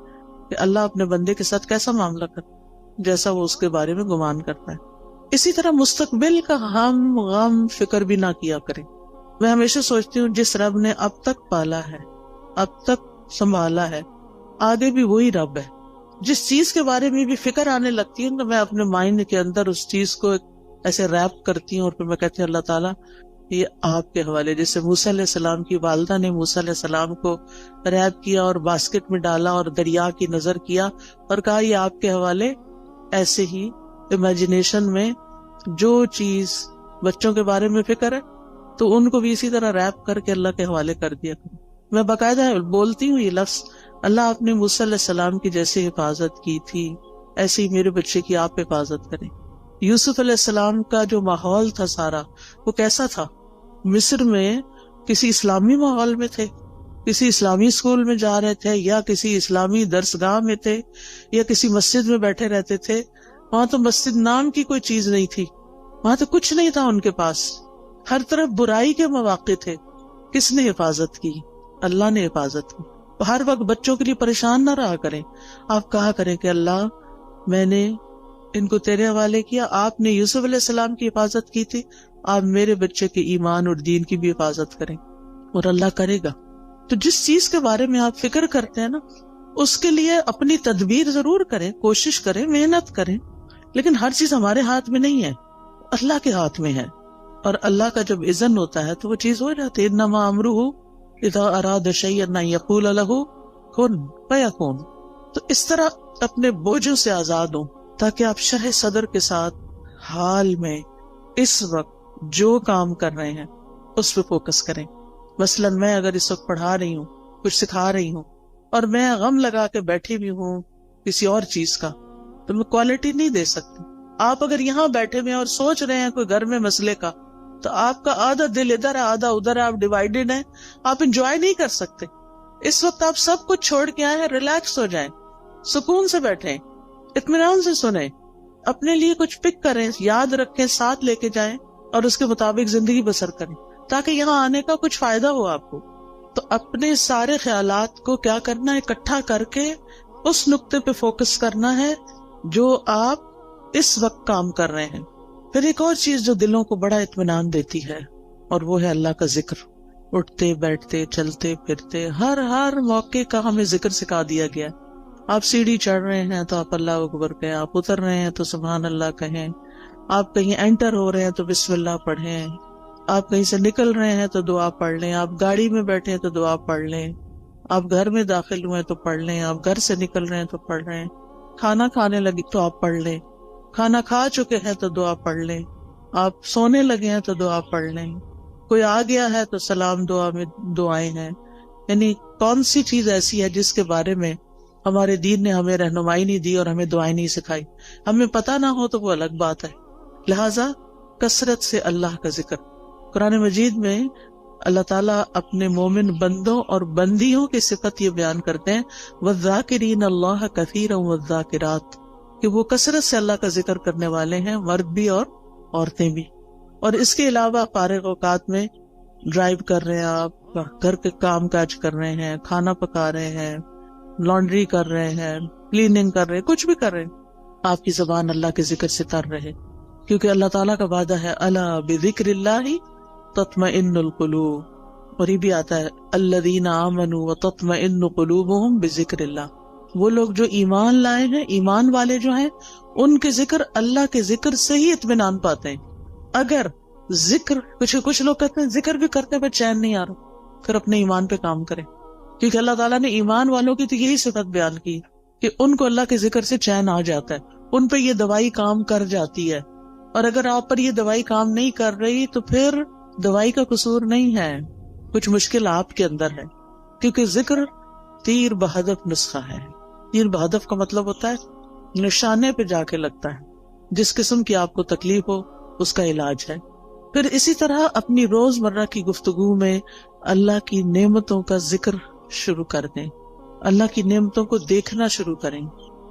کہ اللہ اپنے بندے کے ساتھ کیسا معاملہ کرتا ہے، جیسا وہ اس کے بارے میں گمان کرتا ہے. اسی طرح مستقبل کا ہم غم فکر بھی نہ کیا کریں. میں ہمیشہ سوچتی ہوں جس رب نے اب تک پالا ہے، اب تک سنبھالا ہے، آگے بھی وہی رب ہے. جس چیز کے بارے میں بھی فکر آنے لگتی ہے تو میں اپنے مائنڈ کے اندر اس چیز کو ایسے ریپ کرتی ہوں، اور پھر میں کہتی ہوں اللہ تعالیٰ یہ آپ کے حوالے. جیسے موسیٰ علیہ السلام کی والدہ نے موسیٰ علیہ السلام کو ریپ کیا اور باسکٹ میں ڈالا اور دریا کی نظر کیا اور کہا یہ آپ کے حوالے. ایسے ہی امیجنیشن میں جو چیز بچوں کے بارے میں فکر ہے تو ان کو بھی اسی طرح ریپ کر کے اللہ کے حوالے کر دیا کروں. میں باقاعدہ بولتی ہوں یہ لفظ، اللہ آپ نے موسیٰ علیہ السلام کی جیسے حفاظت کی تھی ایسے ہی میرے بچے کی آپ حفاظت کریں. یوسف علیہ السلام کا جو ماحول تھا سارا وہ کیسا تھا؟ مصر میں کسی اسلامی ماحول میں تھے، کسی اسلامی اسکول میں جا رہے تھے، یا کسی اسلامی درسگاہ میں تھے، یا کسی مسجد میں بیٹھے رہتے تھے. وہاں تو مسجد نام کی کوئی چیز نہیں تھی، وہاں تو کچھ نہیں تھا ان کے پاس. ہر طرف برائی کے مواقع تھے. کس نے حفاظت کی؟ اللہ نے حفاظت کی. ہر وقت بچوں کے لیے پریشان نہ رہا کریں. آپ کہا کریں کہ اللہ میں نے ان کو تیرے حوالے کیا، آپ نے یوسف علیہ السلام کی حفاظت کی تھی، آپ میرے بچے کے ایمان اور دین کی بھی حفاظت کریں، اور اللہ کرے گا. تو جس چیز کے بارے میں آپ فکر کرتے ہیں نا اس کے لیے اپنی تدبیر ضرور کریں، کوشش کریں، محنت کریں. لیکن ہر چیز ہمارے ہاتھ میں نہیں ہے، اللہ کے ہاتھ میں ہے. اور اللہ کا جب اذن ہوتا ہے تو وہ چیز ہو جاتی ہے. انما امرہ اذا اراد شیئا ان یقول لہ کن فیکون. تو اس طرح اپنے بوجھوں سے آزاد ہوں تاکہ آپ شرح صدر کے ساتھ حال میں اس وقت جو کام کر رہے ہیں اس پہ فوکس کریں. مثلا میں اگر اس وقت پڑھا رہی ہوں، کچھ سکھا رہی ہوں، اور میں غم لگا کے بیٹھی بھی ہوں کسی اور چیز کا، تو میں کوالٹی نہیں دے سکتی. آپ اگر یہاں بیٹھے ہوئے اور سوچ رہے ہیں کوئی گھر میں مسئلے کا، تو آپ کا آدھا دل ادھر ہے آدھا ادھر ہے، آپ ڈیوائیڈڈ ہیں، آپ انجوائے نہیں کر سکتے. اس وقت آپ سب کچھ چھوڑ کے آئے ہیں، ریلیکس ہو جائیں، سکون سے بیٹھیں، اطمینان سے سنیں، اپنے لیے کچھ پک کریں، یاد رکھیں، ساتھ لے کے جائیں. اور اس کے مطابق زندگی بسر کریں تاکہ یہاں آنے کا کچھ فائدہ ہو آپ کو. تو اپنے سارے خیالات کو کیا کرنا ہے, اکٹھا کر کے اس نقطے پہ فوکس کرنا ہے جو آپ اس وقت کام کر رہے ہیں. پھر ایک اور چیز جو دلوں کو بڑا اطمینان دیتی ہے اور وہ ہے اللہ کا ذکر. اٹھتے بیٹھتے چلتے پھرتے ہر موقع کا ہمیں ذکر سکھا دیا گیا. آپ سیڑھی چڑھ رہے ہیں تو آپ اللہ اکبر کہیں, آپ اتر رہے ہیں تو سبحان اللہ کہیں, آپ کہیں انٹر ہو رہے ہیں تو بسم اللہ پڑھیں, آپ کہیں سے نکل رہے ہیں تو دعا پڑھ لیں, آپ گاڑی میں بیٹھے ہیں تو دعا پڑھ لیں, آپ گھر میں داخل ہوئے تو پڑھ لیں, آپ گھر سے نکل رہے ہیں تو پڑھ رہے ہیں, کھانا کھانے لگے تو آپ پڑھ لیں, کھانا کھا چکے ہیں تو دعا پڑھ لیں, آپ سونے لگے ہیں تو دعا پڑھ لیں, کوئی آ گیا ہے تو سلام دعا میں دعائیں ہیں. یعنی کون سی چیز ایسی ہے جس کے بارے میں ہمارے دین نے ہمیں رہنمائی نہیں دی اور ہمیں دعائیں نہیں سکھائی. ہمیں پتہ نہ ہو تو وہ الگ بات ہے. لہٰذا کثرت سے اللہ کا ذکر. قرآن مجید میں اللہ تعالیٰ اپنے مومن بندوں اور بندیوں کی صفت یہ بیان کرتے ہیں وَالذَّاكِرِينَ اللَّهَ كَثِيرًا وَالذَّاكِرَاتِ, کہ وہ کثرت سے اللہ کا ذکر کرنے والے ہیں, مرد بھی اور عورتیں بھی. اور اس کے علاوہ فارغ اوقات میں ڈرائیو کر رہے ہیں, آپ گھر کے کام کاج کر رہے ہیں, کھانا پکا رہے ہیں, لانڈری کر رہے ہیں, کلیننگ کر رہے ہیں, کچھ بھی کر رہے ہیں, آپ کی زبان اللہ کے ذکر سے تر رہے, کیونکہ اللہ تعالیٰ کا وعدہ ہے الا بذکر اللہ تطمئن القلوب. اور یہ بھی آتا ہے الذین آمنوا وتطمئن قلوبہم بذکر اللہ. وہ لوگ جو ایمان لائے ہیں, ایمان والے جو ہیں, ان کے ذکر اللہ کے ذکر سے ہی اطمینان پاتے ہیں. اگر ذکر کچھ لوگ کہتے ہیں ذکر بھی کرتے پہ چین نہیں آ رہا, پھر اپنے ایمان پہ کام کریں, کیونکہ اللہ تعالیٰ نے ایمان والوں کی تو یہی صفت بیان کی کہ ان کو اللہ کے ذکر سے چین آ جاتا ہے, ان پہ یہ دوائی کام کر جاتی ہے. اور اگر آپ پر یہ دوائی کام نہیں کر رہی تو پھر دوائی کا قصور نہیں ہے, کچھ مشکل آپ کے اندر ہے, کیونکہ ذکر تیر بہدف نسخہ ہے. تیر بہدف کا مطلب ہوتا ہے نشانے پہ جا کے لگتا ہے, جس قسم کی آپ کو تکلیف ہو اس کا علاج ہے. پھر اسی طرح اپنی روزمرہ کی گفتگو میں اللہ کی نعمتوں کا ذکر شروع کر دیں, اللہ کی نعمتوں کو دیکھنا شروع کریں,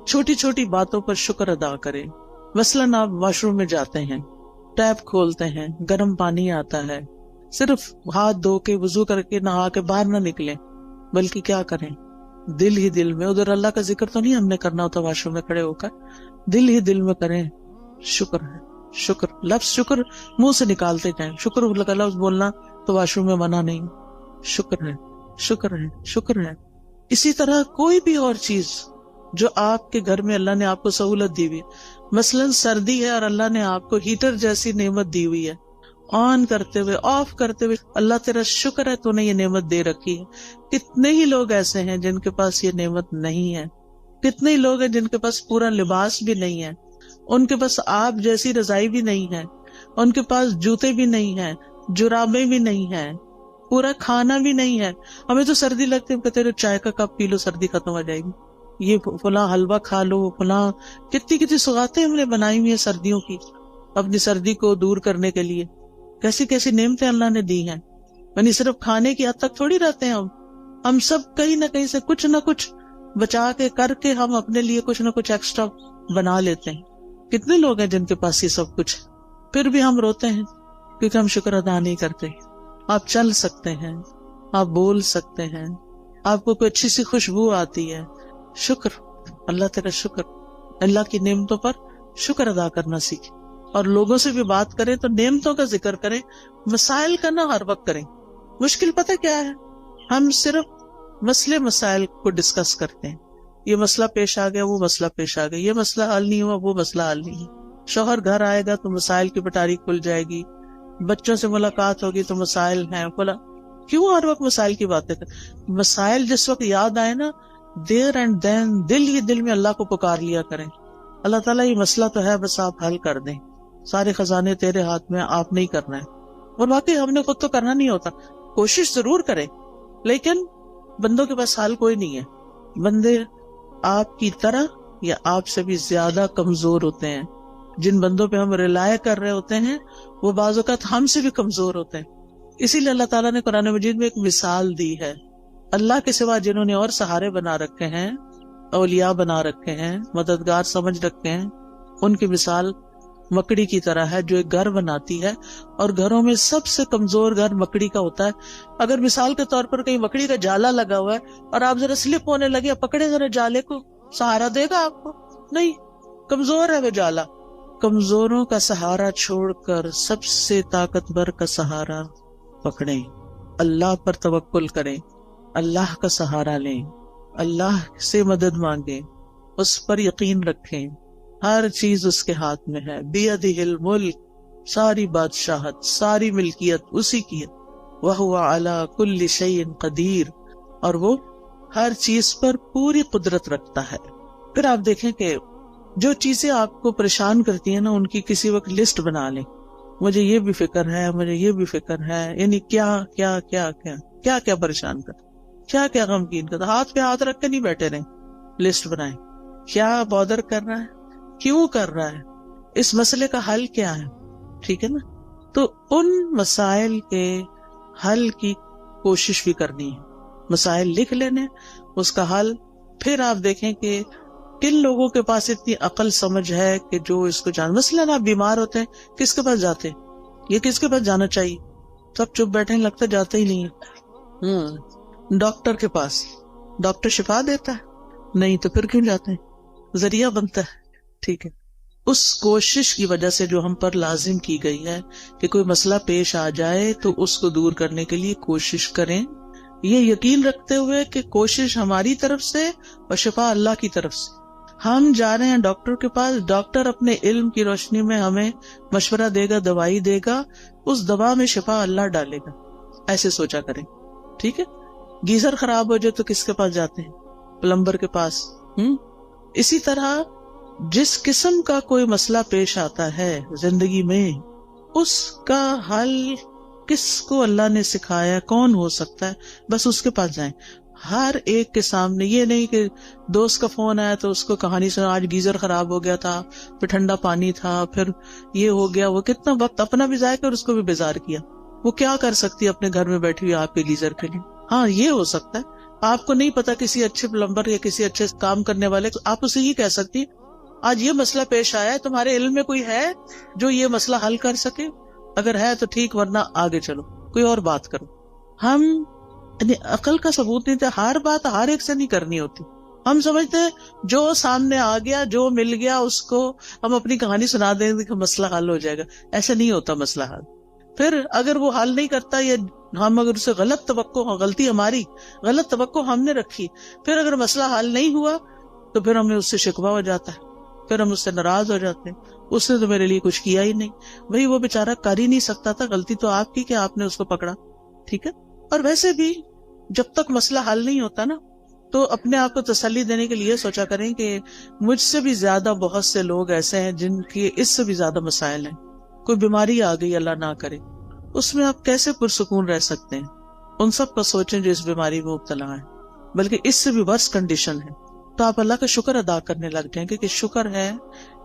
چھوٹی چھوٹی باتوں پر شکر ادا کریں. مثلاً آپ واش روم میں جاتے ہیں, ٹیپ کھولتے ہیں, گرم پانی آتا ہے, صرف ہاتھ دھو کے وضو کر کے نہا کے باہر نہ نکلیں, بلکہ کیا کریں, دل ہی دل میں, ادھر اللہ کا ذکر تو نہیں ہم نے کرنا ہوتا واش روم میں کھڑے ہو کر, دل ہی دل میں کریں شکر ہے, شکر, لفظ شکر منہ سے نکالتے جائیں. شکر کا لفظ بولنا تو واش روم میں منع نہیں, شکر ہے, شکر ہے, شکر ہے. اسی طرح کوئی بھی اور چیز جو آپ کے گھر میں اللہ نے آپ کو سہولت دی ہوئی, مثلاً سردی ہے اور اللہ نے آپ کو ہیٹر جیسی نعمت دی ہوئی ہے, آن کرتے ہوئے آف کرتے ہوئے اللہ تیرا شکر ہے تو نے یہ نعمت دے رکھی ہے. کتنے ہی لوگ ایسے ہیں جن کے پاس یہ نعمت نہیں ہے, کتنے ہی لوگ ہیں جن کے پاس پورا لباس بھی نہیں ہے, ان کے پاس آپ جیسی رضائی بھی نہیں ہے, ان کے پاس جوتے بھی نہیں ہیں, جرابیں بھی نہیں ہیں, پورا کھانا بھی نہیں ہے. ہمیں تو سردی لگتی ہے, کہتے ہیں چائے کا کپ پی لو سردی ختم ہو جائے گی, یہ فلاں حلوہ کھا لو, فلاں کتنی سوغاتیں ہم نے بنائی ہوئی ہیں سردیوں کی اپنی سردی کو دور کرنے کے لیے. کیسی کیسی نعمتیں اللہ نے دی ہیں. یعنی صرف کھانے کی حد تک تھوڑی رہتے ہیں ہم سب کہیں نہ کہیں سے کچھ نہ کچھ بچا کے کر کے ہم اپنے لیے کچھ نہ کچھ ایکسٹرا بنا لیتے ہیں. کتنے لوگ ہیں جن کے پاس یہ سب کچھ, پھر بھی ہم روتے ہیں کیونکہ ہم شکر ادا نہیں کرتے. آپ چل سکتے ہیں, آپ بول سکتے ہیں, آپ کو کوئی اچھی سی خوشبو آتی ہے, شکر, اللہ تیرا شکر. اللہ کی نعمتوں پر شکر ادا کرنا سیکھیں. اور لوگوں سے بھی بات کریں تو نعمتوں کا ذکر کریں, مسائل کا نہ ہر وقت کریں. مشکل پتہ کیا ہے, ہم صرف مسائل کو ڈسکس کرتے ہیں, یہ مسئلہ پیش آ گیا, وہ مسئلہ پیش آ گیا, یہ مسئلہ حل نہیں ہوا, وہ مسئلہ حل نہیں. شوہر گھر آئے گا تو مسائل کی پٹاری کھل جائے گی, بچوں سے ملاقات ہوگی تو مسائل ہیں, کیوں ہر وقت مسائل کی باتیں کریں. مسائل جس وقت یاد آئے نا, دیر اینڈ دین دل ہی دل میں اللہ کو پکار لیا کریں, اللہ تعالیٰ یہ مسئلہ تو ہے, بس آپ حل کر دیں, سارے خزانے تیرے ہاتھ میں, آپ نہیں کرنا ہے. اور واقعی ہم نے خود تو کرنا نہیں ہوتا, کوشش ضرور کریں, لیکن بندوں کے پاس حال کوئی نہیں ہے. بندے آپ کی طرح یا آپ سے بھی زیادہ کمزور ہوتے ہیں. جن بندوں پہ ہم ریلائے کر رہے ہوتے ہیں وہ بعض اوقات ہم سے بھی کمزور ہوتے ہیں. اسی لیے اللہ تعالیٰ نے قرآن مجید میں ایک مثال دی ہے. اللہ کے سوا جنہوں نے اور سہارے بنا رکھے ہیں, اولیاء بنا رکھے ہیں, مددگار سمجھ رکھے ہیں, ان کی مثال مکڑی کی طرح ہے جو ایک گھر بناتی ہے، اور گھروں میں سب سے کمزور گھر مکڑی کا ہوتا ہے. اگر مثال کے طور پر کہیں مکڑی کا جالا لگا ہوا ہے اور آپ ذرا سلپ ہونے لگے، پکڑے ذرا جالے کو، سہارا دے گا آپ کو؟ نہیں، کمزور ہے وہ جالا. کمزوروں کا سہارا چھوڑ کر سب سے طاقتور کا سہارا پکڑیں، اللہ پر توکل کریں، اللہ کا سہارا لیں، اللہ سے مدد مانگیں، اس پر یقین رکھیں. ہر چیز اس کے ہاتھ میں ہے. بیدہ الملک، ساری بادشاہت، ساری ملکیت اسی کی ہے. وہو علی کل شیء قدیر، اور وہ ہر چیز پر پوری قدرت رکھتا ہے. پھر آپ دیکھیں کہ جو چیزیں آپ کو پریشان کرتی ہیں نا، ان کی کسی وقت لسٹ بنا لیں. مجھے یہ بھی فکر ہے، مجھے یہ بھی فکر ہے، یعنی کیا کیا کیا کیا کیا کیا پریشان کر، کیا کیا غمگین کر. ہاتھ پہ ہاتھ رکھ کے نہیں بیٹھے رہیں، لسٹ بنائیں. کیا بادر کر رہا ہے، کیوں کر رہا ہے، اس مسئلے کا حل کیا ہے. ٹھیک ہے نا؟ تو ان مسائل کے حل کی کوشش بھی کرنی ہے. مسائل لکھ لینے، اس کا حل. پھر آپ دیکھیں کہ کن لوگوں کے پاس اتنی عقل سمجھ ہے کہ جو اس کو جان. مثلاً آپ بیمار ہوتے ہیں، کس کے پاس جاتے ہیں؟ یہ کس کے پاس جانا چاہیے؟ سب چپ بیٹھے، لگتا جاتے ہی نہیں ہے. ڈاکٹر کے پاس. ڈاکٹر شفا دیتا ہے؟ نہیں، تو پھر کیوں جاتے ہیں؟ ذریعہ بنتا ہے. ٹھیک ہے. اس کوشش کی وجہ سے جو ہم پر لازم کی گئی ہے کہ کوئی مسئلہ پیش آ جائے تو اس کو دور کرنے کے لیے کوشش کریں، یہ یقین رکھتے ہوئے کہ کوشش ہماری طرف سے اور شفا اللہ کی طرف سے. ہم جا رہے ہیں ڈاکٹر کے پاس، ڈاکٹر اپنے علم کی روشنی میں ہمیں مشورہ دے گا، دوائی دے گا، اس دوا میں شفا اللہ ڈالے گا. ایسے سوچا کریں. ٹھیک ہے. گیزر خراب ہو جائے تو کس کے پاس جاتے ہیں؟ پلمبر کے پاس. اسی طرح جس قسم کا کوئی مسئلہ پیش آتا ہے زندگی میں، اس کا حل کس کو اللہ نے سکھایا، کون ہو سکتا ہے، بس اس کے پاس جائیں. ہر ایک کے سامنے. یہ نہیں کہ دوست کا فون آیا تو اس کو کہانی سنا، آج گیزر خراب ہو گیا تھا، پھر ٹھنڈا پانی تھا، پھر یہ ہو گیا. وہ کتنا وقت اپنا بھی ضائع کر اور اس کو بھی بیزار کیا. وہ کیا کر سکتی ہے اپنے گھر میں بیٹھی ہوئی آپ کے گیزر کے لیے؟ ہاں، یہ ہو سکتا ہے. آپ کو نہیں پتا کسی اچھے پلمبر یا کسی اچھے کام کرنے والے، آپ اسے یہ کہہ سکتی آج یہ مسئلہ پیش آیا ہے، تمہارے علم میں کوئی ہے جو یہ مسئلہ حل کر سکے؟ اگر ہے تو ٹھیک، ورنہ آگے چلو، کوئی اور بات کرو. ہم عقل کا ثبوت نہیں تھا. ہر بات ہر ایک سے نہیں کرنی ہوتی. ہم سمجھتے ہیں جو سامنے آ گیا، جو مل گیا، اس کو ہم اپنی کہانی سنا دیں گے کہ مسئلہ حل ہو جائے گا. ایسا نہیں ہوتا مسئلہ حل. پھر اگر وہ حل نہیں کرتا یا ہم اگر اسے غلط توقع، غلطی ہماری، غلط توقع ہم نے رکھی، پھر اگر مسئلہ حل نہیں ہوا تو پھر ہمیں اس سے شکوہ ہو جاتا ہے، پھر ہم اس سے ناراض ہو جاتے ہیں. اس نے تو میرے لیے کچھ کیا ہی نہیں. بھئی وہ بیچارہ کر ہی نہیں سکتا تھا، غلطی تو آپ کی کہ آپ نے اس کو پکڑا. ٹھیک ہے. اور ویسے بھی جب تک مسئلہ حل نہیں ہوتا نا، تو اپنے آپ کو تسلی دینے کے لیے سوچا کریں کہ مجھ سے بھی زیادہ بہت سے لوگ ایسے ہیں جن کے اس سے بھی زیادہ مسائل ہیں. کوئی بیماری آ گئی، اللہ نہ کرے، اس میں آپ کیسے پرسکون رہ سکتے ہیں؟ ان سب کا سوچیں جو اس بیماری میں مبتلا ہیں، بلکہ اس سے بھی ورس کنڈیشن ہے. تو آپ اللہ کا شکر ادا کرنے لگ جائیں کہ شکر ہے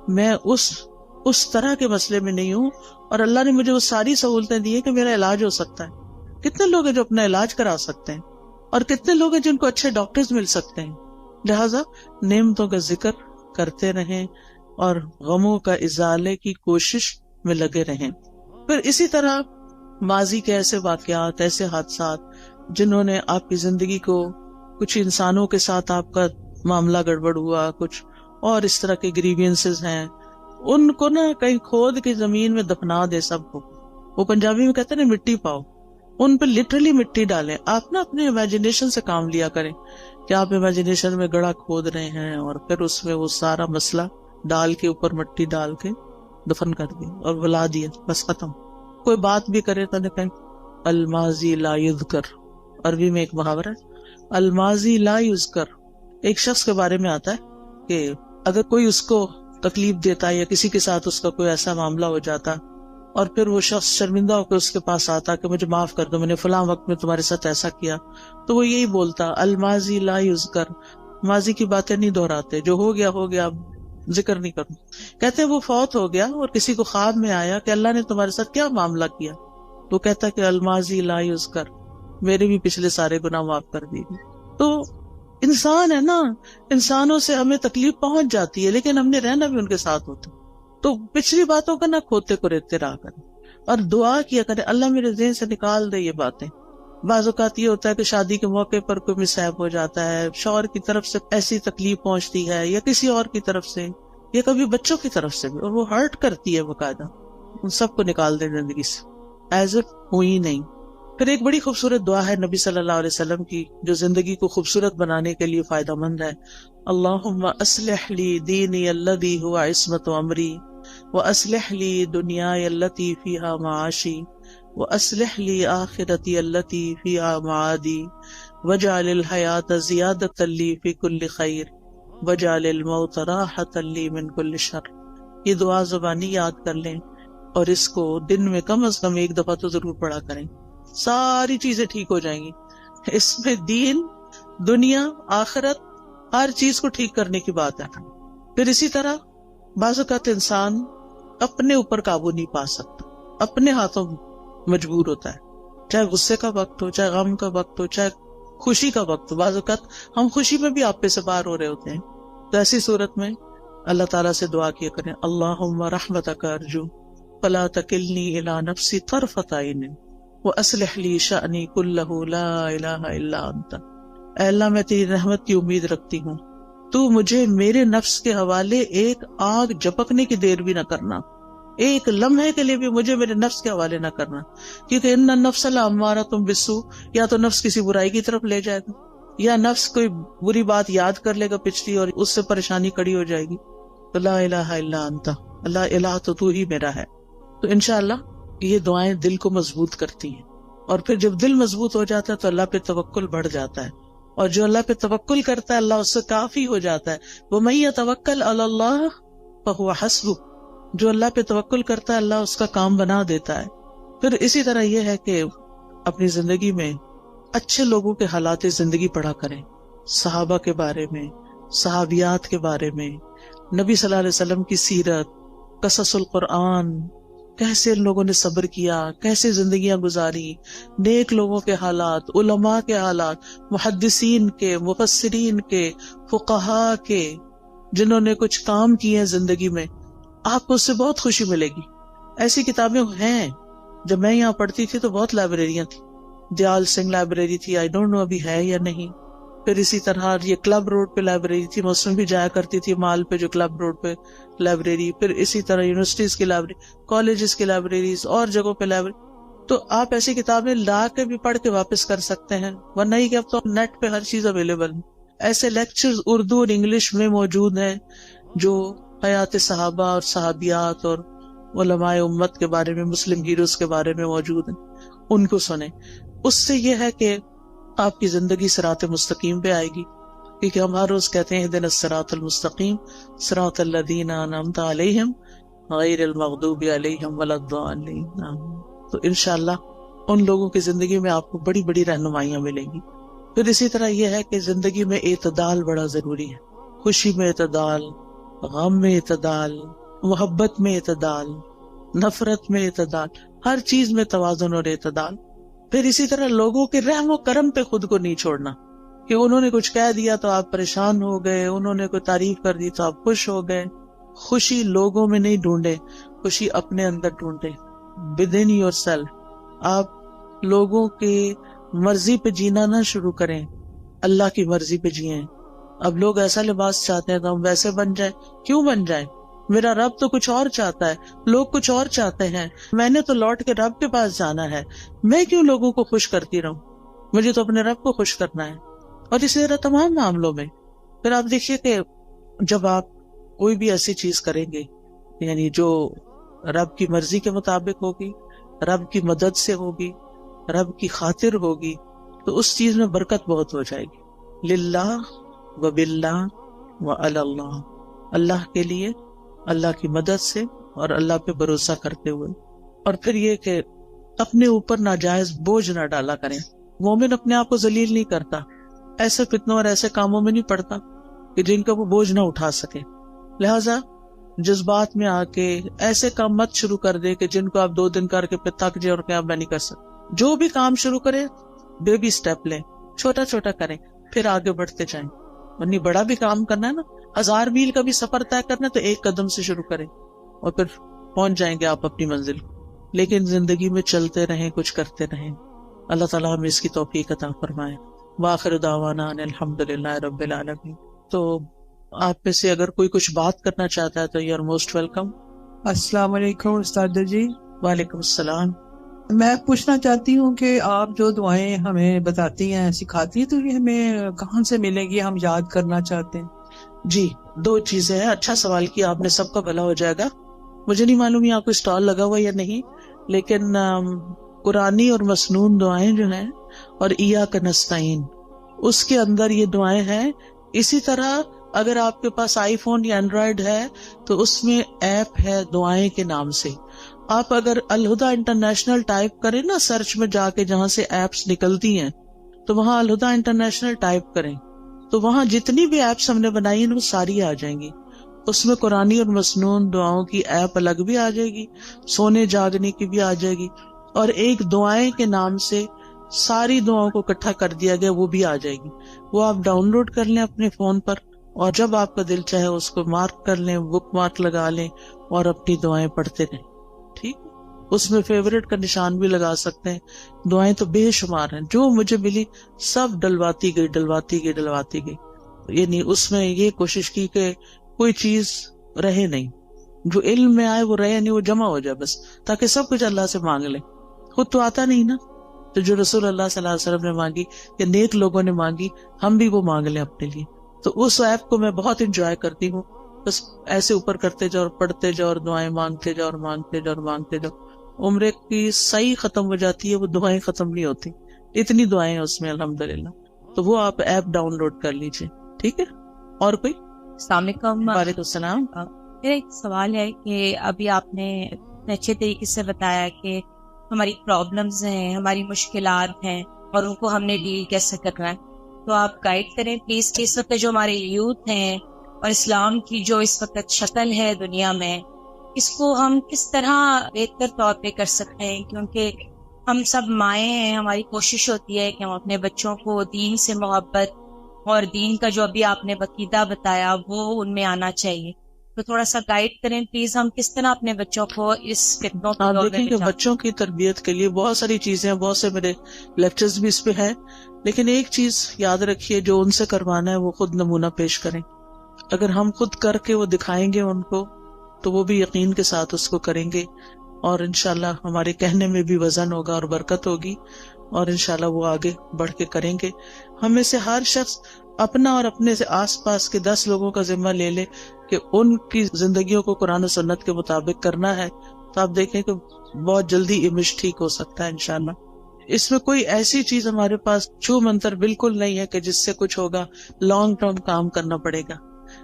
میں اس طرح کے مسئلے میں نہیں ہوں، اور اللہ نے مجھے وہ ساری سہولتیں دی ہیں کہ میرا علاج ہو سکتا ہے. کتنے لوگ ہیں جو اپنا علاج کرا سکتے ہیں، اور کتنے لوگ ہیں جن کو اچھے ڈاکٹرز مل سکتے ہیں. لہٰذا نعمتوں کا ذکر کرتے رہیں اور غموں کا ازالے کی کوشش میں لگے رہیں. پھر اسی طرح ماضی کے ایسے واقعات، ایسے حادثات جنہوں نے آپ کی زندگی کو، کچھ انسانوں کے ساتھ آپ کا معاملہ گڑبڑ ہوا، کچھ اور اس طرح کے گریوینسز ہیں، ان کو نا کہیں کھود کی زمین میں دفنا دے سب کو. وہ پنجابی میں کہتے ہیں نا مٹی پاؤ، ان پہ لٹرلی مٹی ڈالیں. آپ نا اپنے امیجنیشن سے کام لیا کریں کہ آپ امیجنیشن میں گڑھا کھود رہے ہیں اور پھر اس میں وہ سارا مسئلہ ڈال کے، اوپر مٹی ڈال کے دفن کر دیا اور بلا دیا، بس ختم. کوئی بات بھی کرے تو کہیں الماضی لا یذکر. عربی میں ایک محاورہ ہے، الماضی لا یذکر. ایک شخص کے بارے میں آتا ہے کہ اگر کوئی اس کو تکلیف دیتا یا کسی کے ساتھ اس کا کوئی ایسا معاملہ ہو جاتا اور پھر وہ شخص شرمندہ ہو کے اس کے پاس آتا کہ مجھے معاف کر دو، میں نے فلاں وقت میں تمہارے ساتھ ایسا کیا، تو وہ یہی بولتا الماضی لا یذکر. ماضی کی باتیں نہیں دہراتے، جو ہو گیا ہو گیا، ذکر نہیں کروں. کہتے ہیں وہ فوت ہو گیا اور کسی کو خواب میں آیا کہ اللہ نے تمہارے ساتھ کیا معاملہ کیا، تو کہتا کہ الماضی لا یذکر، میرے بھی پچھلے سارے گناہ معاف کر دیے. تو انسان ہے نا، انسانوں سے ہمیں تکلیف پہنچ جاتی ہے، لیکن ہم نے رہنا بھی ان کے ساتھ ہوتا. تو پچھلی باتوں کا نہ کھوتے کو ریتے رہا کریں اور دعا کیا کریں اللہ میرے ذہن سے نکال دے یہ باتیں. بعض اوقات یہ ہوتا ہے کہ شادی کے موقع پر کوئی مسہب ہو جاتا ہے، شوہر کی طرف سے ایسی تکلیف پہنچتی ہے یا کسی اور کی طرف سے یا کبھی بچوں کی طرف سے بھی، اور وہ ہرٹ کرتی ہے باقاعدہ. ان سب کو نکال دے زندگی سے ایز اف ہوئی نہیں. پھر ایک بڑی خوبصورت دعا ہے نبی صلی اللہ علیہ وسلم کی جو زندگی کو خوبصورت بنانے کے لیے فائدہ مند ہے. اللہم اصلح لی دینی الذی هو عصمت امری واصلح لی دنیای التی فیہا معاشی واصلح لی آخرتی التی فیہا معادی واجعل الحیات زیادۃ لی فی کل خیر واجعل الموت راحۃ لی من کل شر. یہ دعا زبانی یاد کر لیں اور اس کو دن میں کم از کم ایک دفعہ تو ضرور پڑھا کریں. ساری چیزیں ٹھیک ہو جائیں گی. اس میں دین، دنیا، آخرت، ہر چیز کو ٹھیک کرنے کی بات ہے. پھر اسی طرح بعض اوقات انسان اپنے اوپر قابو نہیں پا سکتا، اپنے ہاتھوں مجبور ہوتا ہے، چاہے غصے کا وقت ہو، چاہے غم کا وقت ہو، چاہے خوشی کا وقت ہو. بعض اوقات ہم خوشی میں بھی آپے سے باہر ہو رہے ہوتے ہیں. تو ایسی صورت میں اللہ تعالیٰ سے دعا کیا کریں اللہم رحمتک ارجو فلا تکلنی الی نفسی طرفۃ عین واصلح لی شأنی کلہ لا الہ الا انت. اے اللہ میں تیری رحمت کی امید رکھتی ہوں، تو مجھے میرے نفس کے حوالے ایک آگ جھپکنے کی دیر بھی نہ کرنا، ایک لمحے کے لیے بھی مجھے میرے نفس کے حوالے نہ کرنا، کیونکہ ان النفس لامارۃ بالسوء، یا تو نفس کسی برائی کی طرف لے جائے گا یا نفس کوئی بری بات یاد کر لے گا پچھلی اور اس سے پریشانی کھڑی ہو جائے گی. تو لا الہ الا انت، اللہ الہ تو ہی میرا ہے. تو انشاءاللہ یہ دعائیں دل کو مضبوط کرتی ہیں، اور پھر جب دل مضبوط ہو جاتا ہے تو اللہ پہ توکل بڑھ جاتا ہے، اور جو اللہ پہ توکل کرتا ہے اللہ اس سے کافی ہو جاتا ہے. وَمَن يَتَوَكَّلْ عَلَى اللَّهِ فَهُوَ حَسْبُهُ، جو اللہ پہ توکل کرتا ہے اللہ اس کا کام بنا دیتا ہے. پھر اسی طرح یہ ہے کہ اپنی زندگی میں اچھے لوگوں کے حالات زندگی پڑھا کریں، صحابہ کے بارے میں، صحابیات کے بارے میں، نبی صلی اللہ علیہ وسلم کی سیرت، قصص القرآن، کیسے ان لوگوں نے صبر کیا، کیسے زندگیاں گزاری، نیک لوگوں کے حالات، علماء کے حالات، محدثین کے، مفسرین کے، فقہاء کے، جنہوں نے کچھ کام کیے ہیں زندگی میں. آپ کو اس سے بہت خوشی ملے گی. ایسی کتابیں ہیں. جب میں یہاں پڑھتی تھی تو بہت لائبریریاں تھیں. دیال سنگھ لائبریری تھی، آئی ڈونٹ نو ابھی ہے یا نہیں. پھر اسی طرح یہ کلب روڈ پہ لائبریری تھی، میں اس میں بھی جایا کرتی تھی، مال پہ جو کلب روڈ پہ لائبریری. پھر اسی طرح یونیورسٹیز کی لائبریری، کالجز کی لائبریریز اور جگہوں پہ لائبریری. تو آپ ایسی کتابیں لا کے بھی پڑھ کے واپس کر سکتے ہیں، ورنہ ہی کہ اب تو نیٹ پہ ہر چیز اویلیبل ہے. ایسے لیکچرز اردو اور انگلش میں موجود ہیں جو حیات صحابہ اور صحابیات اور علماء امت کے بارے میں، مسلم ہیروز کے بارے میں موجود ہیں، ان کو سنیں. اس سے یہ ہے کہ آپ کی زندگی صراط مستقیم پہ آئے گی، کیونکہ ہم ہر روز کہتے ہیں اہدنا الصراط المستقیم صراط الذین انعمت علیہم غیر المغضوب علیہم ولا الضالین. تو انشاءاللہ ان لوگوں کی زندگی میں آپ کو بڑی بڑی رہنمائیاں ملیں گی. پھر اسی طرح یہ ہے کہ زندگی میں اعتدال بڑا ضروری ہے. خوشی میں اعتدال، غم میں اعتدال، محبت میں اعتدال، نفرت میں اعتدال، ہر چیز میں توازن اور اعتدال. پھر اسی طرح لوگوں کے رحم و کرم پہ خود کو نہیں چھوڑنا کہ انہوں نے کچھ کہہ دیا تو آپ پریشان ہو گئے، انہوں نے کوئی تعریف کر دی تو آپ خوش ہو گئے. خوشی لوگوں میں نہیں ڈھونڈے، خوشی اپنے اندر ڈھونڈے. within yourself. آپ لوگوں کی مرضی پہ جینا نہ شروع کریں، اللہ کی مرضی پہ جئیں. اب لوگ ایسا لباس چاہتے ہیں تو ہم ویسے بن جائیں. کیوں بن جائیں؟ میرا رب تو کچھ اور چاہتا ہے، لوگ کچھ اور چاہتے ہیں. میں نے تو لوٹ کے رب کے پاس جانا ہے، میں کیوں لوگوں کو خوش کرتی رہوں؟ مجھے تو اپنے رب کو خوش کرنا ہے. اور اسی طرح تمام معاملوں میں. پھر آپ دیکھیے کہ جب آپ کوئی بھی ایسی چیز کریں گے یعنی جو رب کی مرضی کے مطابق ہوگی، رب کی مدد سے ہوگی، رب کی خاطر ہوگی، تو اس چیز میں برکت بہت ہو جائے گی. للہ و باللہ و علی اللہ، اللہ کے لیے، اللہ کی مدد سے اور اللہ پہ بھروسہ کرتے ہوئے. اور پھر یہ کہ اپنے اوپر ناجائز بوجھ نہ ڈالا کریں. مومن اپنے آپ کو ذلیل نہیں کرتا، ایسے فتنوں اور ایسے کاموں میں نہیں پڑتا کہ جن کا وہ بوجھ نہ اٹھا سکے. لہذا جذبات میں آ کے ایسے کام مت شروع کر دے کہ جن کو آپ 2 دن کر کے پھر تھک جائے اور کہ آپ میں نہیں کر سکتا. جو بھی کام شروع کرے بیبی سٹیپ لیں، چھوٹا چھوٹا کریں، پھر آگے بڑھتے جائیں. ورنہ بڑا بھی کام کرنا ہے نا، 1000 میل کا بھی سفر طے کرنا ہے تو 1 قدم سے شروع کریں. اور پھر پہنچ جائیں گے آپ اپنی منزل کو. لیکن زندگی میں چلتے رہیں, کچھ کرتے رہیں. اللہ تعالیٰ ہمیں اس کی توفیق عطا فرمائے. وآخر دعوانا ان الحمدللہ رب العالمین. تو آپ میں سے اگر کوئی کچھ بات کرنا چاہتا ہے تو یو آر موسٹ ویلکم. السلام علیکم استاد جی. وعلیکم السلام. میں پوچھنا چاہتی ہوں کہ آپ جو دعائیں ہمیں بتاتی ہیں, سکھاتی ہیں, تو یہ ہمیں کہاں سے ملے گی؟ ہم یاد کرنا چاہتے ہیں. جی 2 چیزیں ہیں. اچھا سوال کیا آپ نے, سب کا بھلا ہو جائے گا. مجھے نہیں معلوم یہاں کوئی اسٹال لگا ہوا یا نہیں, لیکن قرآنی اور مسنون دعائیں جو ہیں اور ایاک نستعین, اس کے اندر یہ دعائیں ہیں. اسی طرح اگر آپ کے پاس آئی فون یا اینڈرائیڈ ہے تو اس میں ایپ ہے دعائیں کے نام سے. آپ اگر الہدا انٹرنیشنل ٹائپ کریں نا سرچ میں جا کے, جہاں سے ایپس نکلتی ہیں, تو وہاں الہدا انٹرنیشنل ٹائپ کریں تو وہاں جتنی بھی ایپس ہم نے بنائی ہیں وہ ساری آ جائیں گی. اس میں قرآنی اور مسنون دعاؤں کی ایپ الگ بھی آ جائے گی, سونے جاگنے کی بھی آ جائے گی, اور ایک دعائیں کے نام سے ساری دعاؤں کو اکٹھا کر دیا گیا, وہ بھی آ جائے گی. وہ آپ ڈاؤن لوڈ کر لیں اپنے فون پر, اور جب آپ کا دل چاہے اس کو مارک کر لیں, بک مارک لگا لیں اور اپنی دعائیں پڑھتے رہیں. ٹھیک, اس میں فیوریٹ کا نشان بھی لگا سکتے ہیں. دعائیں تو بے شمار ہیں, جو مجھے ملی سب ڈلواتی گئی. یعنی اس میں یہ کوشش کی کہ کوئی چیز رہے نہیں, جو علم میں آئے وہ رہے نہیں, وہ جمع ہو جائے بس, تاکہ سب کچھ اللہ سے مانگ لیں. خود تو آتا نہیں نا, تو جو رسول اللہ صلی اللہ علیہ وسلم نے مانگی یا نیک لوگوں نے مانگی, ہم بھی وہ مانگ لیں اپنے لیے. تو اس ایپ کو میں بہت انجوائے کرتی ہوں. بس ایسے اوپر کرتے جاؤ اور پڑھتے جاؤ اور دعائیں مانگتے جاؤ اور مانگتے جاؤ. عمرے کی صحیح ختم ہو جاتی ہے, وہ دعائیں ختم نہیں ہوتی, اتنی دعائیں ہیں اس میں الحمدللہ. تو وہ آپ ایپ ڈاؤن لوڈ کر لیجئے. ٹھیک ہے, اور کوئی؟ السلام علیکم. وعلیکم السلام. میرا ایک سوال ہے کہ ابھی آپ نے اچھے طریقے سے بتایا کہ ہماری پرابلمز ہیں, ہماری مشکلات ہیں, اور ان کو ہم نے ڈیل کیسے کرنا ہے. تو آپ گائیڈ کریں پلیز کہ اس وقت جو ہمارے یوتھ ہیں اور اسلام کی جو اس وقت شکل ہے دنیا میں, اس کو ہم کس طرح بہتر طور پہ کر سکتے ہیں, کیونکہ ہم سب مائیں ہیں, ہماری کوشش ہوتی ہے کہ ہم اپنے بچوں کو دین سے محبت اور دین کا جو ابھی آپ نے عقیدہ بتایا وہ ان میں آنا چاہیے. تو تھوڑا سا گائیڈ کریں پلیز, ہم کس طرح اپنے بچوں کو اس فتنوں آپ دیکھیں کہ بچوں کی تربیت کے لیے بہت ساری چیزیں ہیں, بہت سے میرے لیکچرز بھی اس پہ ہیں, لیکن ایک چیز یاد رکھیے, جو ان سے کروانا ہے وہ خود نمونہ پیش کریں. اگر ہم خود کر کے وہ دکھائیں گے ان کو, تو وہ بھی یقین کے ساتھ اس کو کریں گے, اور انشاءاللہ ہمارے کہنے میں بھی وزن ہوگا اور برکت ہوگی, اور انشاءاللہ وہ آگے بڑھ کے کریں گے. ہمیں سے ہر شخص اپنا اور اپنے سے آس پاس کے 10 لوگوں کا ذمہ لے لے کہ ان کی زندگیوں کو قرآن و سنت کے مطابق کرنا ہے, تو آپ دیکھیں کہ بہت جلدی امیج ٹھیک ہو سکتا ہے انشاءاللہ. اس میں کوئی ایسی چیز ہمارے پاس چھو منتر بالکل نہیں ہے کہ جس سے کچھ ہوگا. لانگ ٹرم کام کرنا پڑے گا.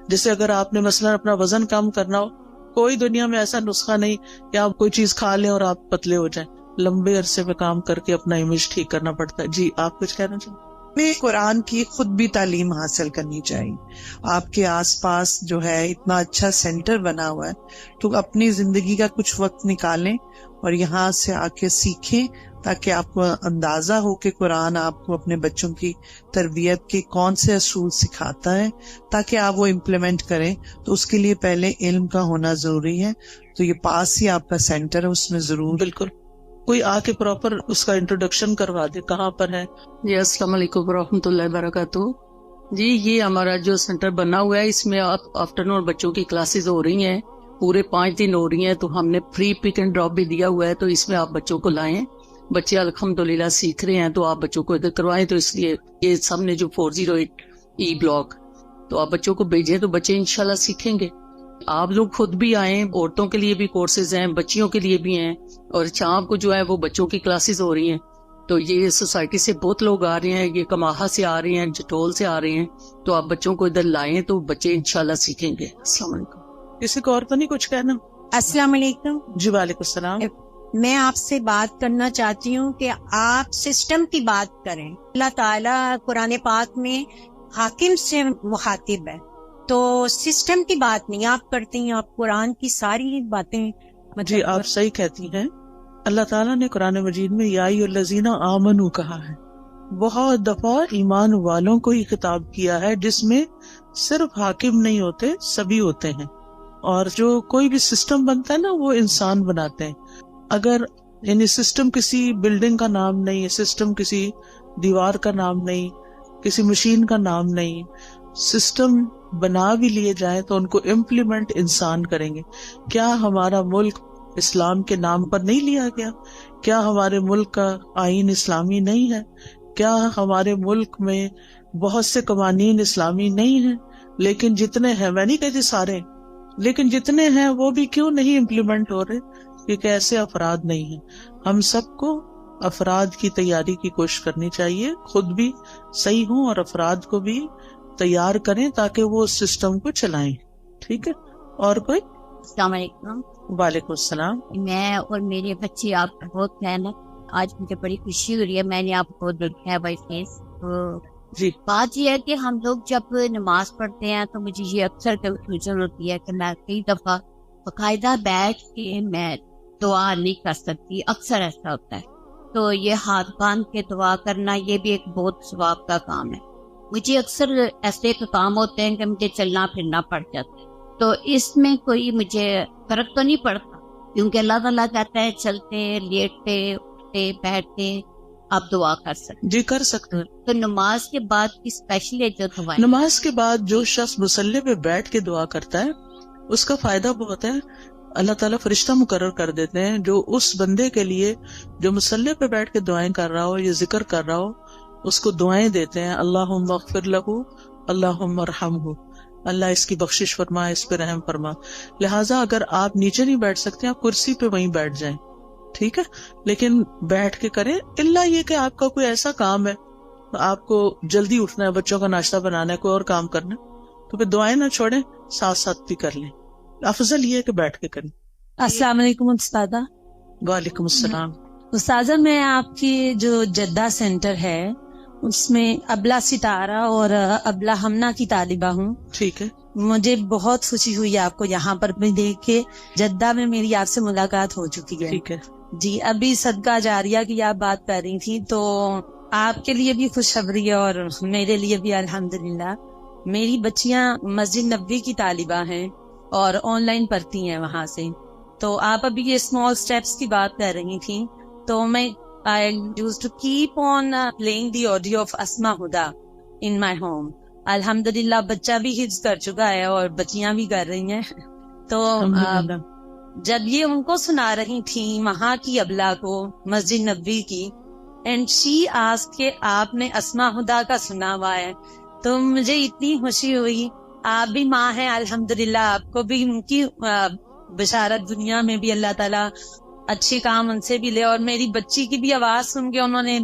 جیسے اگر آپ نے مثلا اپنا وزن کم کرنا ہو, کوئی دنیا میں ایسا نسخہ نہیں کہ آپ کوئی چیز کھا لیں اور آپ پتلے ہو جائیں. لمبے عرصے میں کام کر کے اپنا امیج ٹھیک کرنا پڑتا ہے. جی آپ کچھ کہنا چاہیں؟ میں قرآن کی خود بھی تعلیم حاصل کرنی چاہیے. آپ کے آس پاس جو ہے اتنا اچھا سینٹر بنا ہوا ہے, تو اپنی زندگی کا کچھ وقت نکالیں اور یہاں سے آ کے سیکھیں, تاکہ آپ کو اندازہ ہو کہ قرآن آپ کو اپنے بچوں کی تربیت کے کون سے اصول سکھاتا ہے, تاکہ آپ وہ امپلیمنٹ کریں. تو اس کے لیے پہلے علم کا ہونا ضروری ہے. تو یہ پاس ہی آپ کا سینٹر ہے, اس میں ضرور بالکل کوئی آ کے پراپر اس کا انٹروڈکشن کروا دے, کہاں پر ہے. جی السلام علیکم ورحمۃ اللہ وبرکاتہ. جی یہ ہمارا جو سینٹر بنا ہوا ہے, اس میں آفٹرنون بچوں کی کلاسز ہو رہی ہیں, پورے 5 دن ہو رہی ہیں. تو ہم نے فری پک اینڈ ڈراپ بھی دیا ہوا ہے, تو اس میں آپ بچوں کو لائیں. بچے الحمدللہ سیکھ رہے ہیں, تو آپ بچوں کو ادھر کروائیں. تو اس لیے یہ سب نے جو 408 ای بلاک, تو آپ بچوں کو بھیجیں تو بچے انشاءاللہ سیکھیں گے. آپ لوگ خود بھی آئیں, عورتوں کے لیے بھی کورسز ہیں, بچیوں کے لیے بھی ہیں, اور شام کو جو ہے وہ بچوں کی کلاسز ہو رہی ہیں. تو یہ سوسائٹی سے بہت لوگ آ رہے ہیں, یہ کماہا سے آ رہے ہیں, جٹول سے آ رہے ہیں. تو آپ بچوں کو ادھر لائیں تو بچے انشاءاللہ سیکھیں گے. السلام علیکم. کسی کو اور تو نہیں کچھ کہنا؟ السلام علیکم. جی وعلیکم السلام. میں آپ سے بات کرنا چاہتی ہوں کہ آپ سسٹم کی بات کریں. اللہ تعالیٰ قرآن پاک میں حاکم سے مخاطب ہے, تو سسٹم کی بات نہیں آپ کرتی ہیں, آپ قرآن کی ساری باتیں. جی آپ صحیح کہتی ہیں. اللہ تعالیٰ نے قرآن مجید میں یا ایھا الذین آمنوا کہا ہے. بہت دفعہ ایمان والوں کو ہی خطاب کیا ہے, جس میں صرف حاکم نہیں ہوتے, سبھی ہوتے ہیں. اور جو کوئی بھی سسٹم بنتا ہے نا وہ انسان بناتے ہیں. اگر یعنی سسٹم کسی بلڈنگ کا نام نہیں ہے, سسٹم کسی دیوار کا نام نہیں, کسی مشین کا نام نہیں. سسٹم بنا بھی لیے جائیں تو ان کو امپلیمنٹ انسان کریں گے. کیا ہمارا ملک اسلام کے نام پر نہیں لیا گیا؟ کیا ہمارے ملک کا آئین اسلامی نہیں ہے؟ کیا ہمارے ملک میں بہت سے قوانین اسلامی نہیں ہیں؟ لیکن جتنے ہیں, میں نہیں کہتی سارے, لیکن جتنے ہیں وہ بھی کیوں نہیں امپلیمنٹ ہو رہے؟ کیونکہ ایسے افراد نہیں ہیں. ہم سب کو افراد کی تیاری کی کوشش کرنی چاہیے, خود بھی صحیح ہوں اور افراد کو بھی تیار کریں تاکہ وہ اس سسٹم کو چلائیں. ٹھیک ہے, اور کوئی؟ السلام علیکم. وعلیکم السلام. میں اور میرے بچے آپ کا بہت فین ہے. آج مجھے بڑی خوشی ہو رہی ہے, میں نے آپ کو دیکھا ہے بائی فیس. جی, بات یہ ہے کہ ہم لوگ جب نماز پڑھتے ہیں تو مجھے یہ اکثر کنفیوژن ہوتی ہے کہ میں کئی دفعہ باقاعدہ بیٹھ کے میں دعا نہیں کر سکتی. اکثر ایسا ہوتا ہے. تو یہ ہاتھ باندھ کے دعا کرنا یہ بھی ایک بہت ثواب کا کام ہے. مجھے اکثر ایسے کام ہوتے ہیں کہ مجھے چلنا پھرنا پڑ جاتا ہے. تو اس میں کوئی مجھے فرق تو نہیں پڑتا, کیونکہ اللہ تعالیٰ کہتا ہے چلتے لیٹتے اٹھتے بیٹھتے آپ دعا کر سکتے. جی کر سکتے ہیں. تو نماز کے بعد کی اسپیشلی جو دعائیں, نماز کے بعد جو شخص مصلی پہ بیٹھ کے دعا کرتا ہے اس کا فائدہ بہت ہے. اللہ تعالیٰ فرشتہ مقرر کر دیتے ہیں جو اس بندے کے لیے جو مصلی پہ بیٹھ کے دعائیں کر رہا ہو یا ذکر کر رہا ہو, اس کو دعائیں دیتے ہیں. اللہم اغفر لہ, اللہم ارحمہ, اللہ اس کی بخشش فرما, اس پہ رحم فرما. لہٰذا اگر آپ نیچے نہیں بیٹھ سکتے آپ کرسی پہ وہیں بیٹھ جائیں, ٹھیک ہے, لیکن بیٹھ کے کریں. الا یہ کہ آپ کا کوئی ایسا کام ہے, آپ کو جلدی اٹھنا ہے, بچوں کا ناشتہ بنانا ہے, کوئی اور کام کرنا ہے, تو پھر دعائیں نہ چھوڑیں, ساتھ ساتھ بھی کر لیں. افضل یہ ہے کہ بیٹھ کے کریں. السلام علیکم استاذہ. وعلیکم السلام. استاذہ میں آپ کی جو جدہ سینٹر ہے اس میں ابلا ستارہ اور ابلا ہمنا کی طالبہ ہوں. ٹھیک ہے. مجھے بہت خوشی ہوئی آپ کو یہاں پر بھی دیکھ کے. جدہ میں میری آپ سے ملاقات ہو چکی ہے. ٹھیک ہے جی. ابھی صدقہ جاریہ کی آپ بات کر رہی تھی, تو آپ کے لیے بھی خوشخبری ہے اور میرے لیے بھی الحمدللہ. میری بچیاں مسجد نبوی کی طالبہ ہیں اور آن لائن پڑھتی ہیں وہاں سے. تو آپ ابھی یہ اسمال اسٹیپس کی بات کر رہی تھیں, تو میں I used to keep on playing the audio of Asma Huda in my home. الحمدللہ بچہ بھی حفظ کر چکا ہے اور بچیاں بھی کر رہی ہیں. تو جب یہ ان کو سنا رہی تھیں وہاں کی ابلا کو مسجد نبوی کی, اینڈ شی آسکڈ کہ آپ نے اسما ہدا کا سنا ہوا ہے, تو مجھے اتنی خوشی ہوئی. آپ بھی ماں ہیں الحمدللہ, آپ کو بھی ان کی بشارت دنیا میں بھی اللہ تعالیٰ اچھے کام ان سے بھی لے. اور میری بچی کی بھی آواز سن کے انہوں نے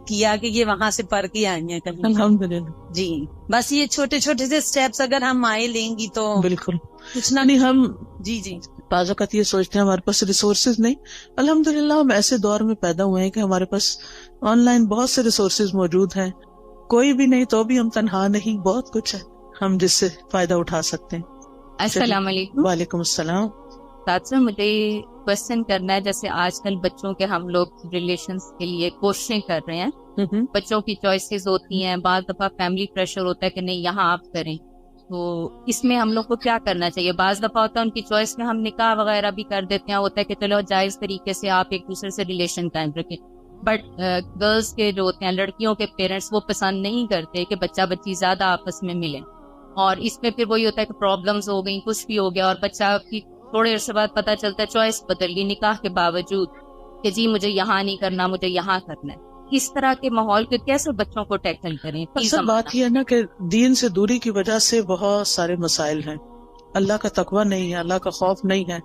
کیا کہ یہ وہاں سے پڑھ کے آئی ہیں کہیں. الحمدللہ. جی بس یہ چھوٹے چھوٹے سے اسٹیپس اگر ہم آئے لیں گی تو بالکل کچھ نہ. نہیں, ہم جی بعض اوقات یہ سوچتے ہیں ہمارے پاس ریسورسز نہیں. الحمدللہ ہم ایسے دور میں پیدا ہوئے ہیں کہ ہمارے پاس آن لائن بہت سے ریسورسز موجود ہیں. کوئی بھی نہیں تو بھی ہم تنہا نہیں, بہت کچھ ہے ہم جس سے فائدہ اٹھا سکتے ہیں. السلام علیکم. وعلیکم السلام. ساتھ مجھے کوشچن کرنا ہے, جیسے آج کل بچوں کے ہم لوگ ریلیشنز کے لیے کوششیں کر رہے ہیں, بچوں کی چوائسیز ہوتی ہیں, بعض دفعہ فیملی پریشر ہوتا ہے کہ نہیں یہاں آپ کریں, تو اس میں ہم لوگ کو کیا کرنا چاہیے؟ بعض دفعہ ہوتا ہے ان کی چوائس میں ہم نکاح وغیرہ بھی کر دیتے ہیں, ہوتا ہے کہ چلو جائز طریقے سے آپ ایک دوسرے سے ریلیشن قائم رکھیں, بٹ گرلس کے جو ہوتے ہیں, لڑکیوں کے پیرنٹس, وہ پسند نہیں کرتے کہ بچہ بچی زیادہ آپس میں ملیں, اور اس میں پھر وہی ہوتا ہے کہ پرابلمز ہو گئی, کچھ بھی ہو گیا, اور بچہ کی تھوڑے عرصے بعد پتہ چلتا ہے چوائس بدل گئی نکاح کے باوجود کہ جی مجھے یہاں نہیں کرنا, مجھے یہاں کرنا ہے. اس طرح کے ماحول کو کیسے بچوں کو ٹیکل کریں؟ اصل بات یہ ہے نا کہ دین سے دوری کی وجہ سے بہت سارے مسائل ہیں. اللہ کا تقوی نہیں ہے, اللہ کا خوف نہیں ہے,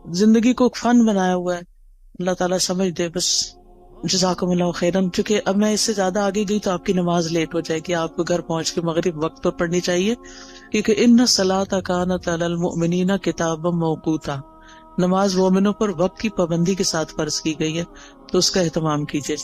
زندگی کو فن بنایا ہوا ہے. اللہ تعالیٰ سمجھ دے بس. جزاکم اللہ خیرن. چونکہ اب میں اس سے زیادہ آگے گئی تو آپ کی نماز لیٹ ہو جائے گی, آپ کو گھر پہنچ کے مغرب وقت پر پڑھنی چاہیے, کیونکہ ان الصلاۃ کانت علی المؤمنین کتابا موقوتا, نماز مومنوں پر وقت کی پابندی کے ساتھ فرض کی گئی ہے, تو اس کا اہتمام کیجیے.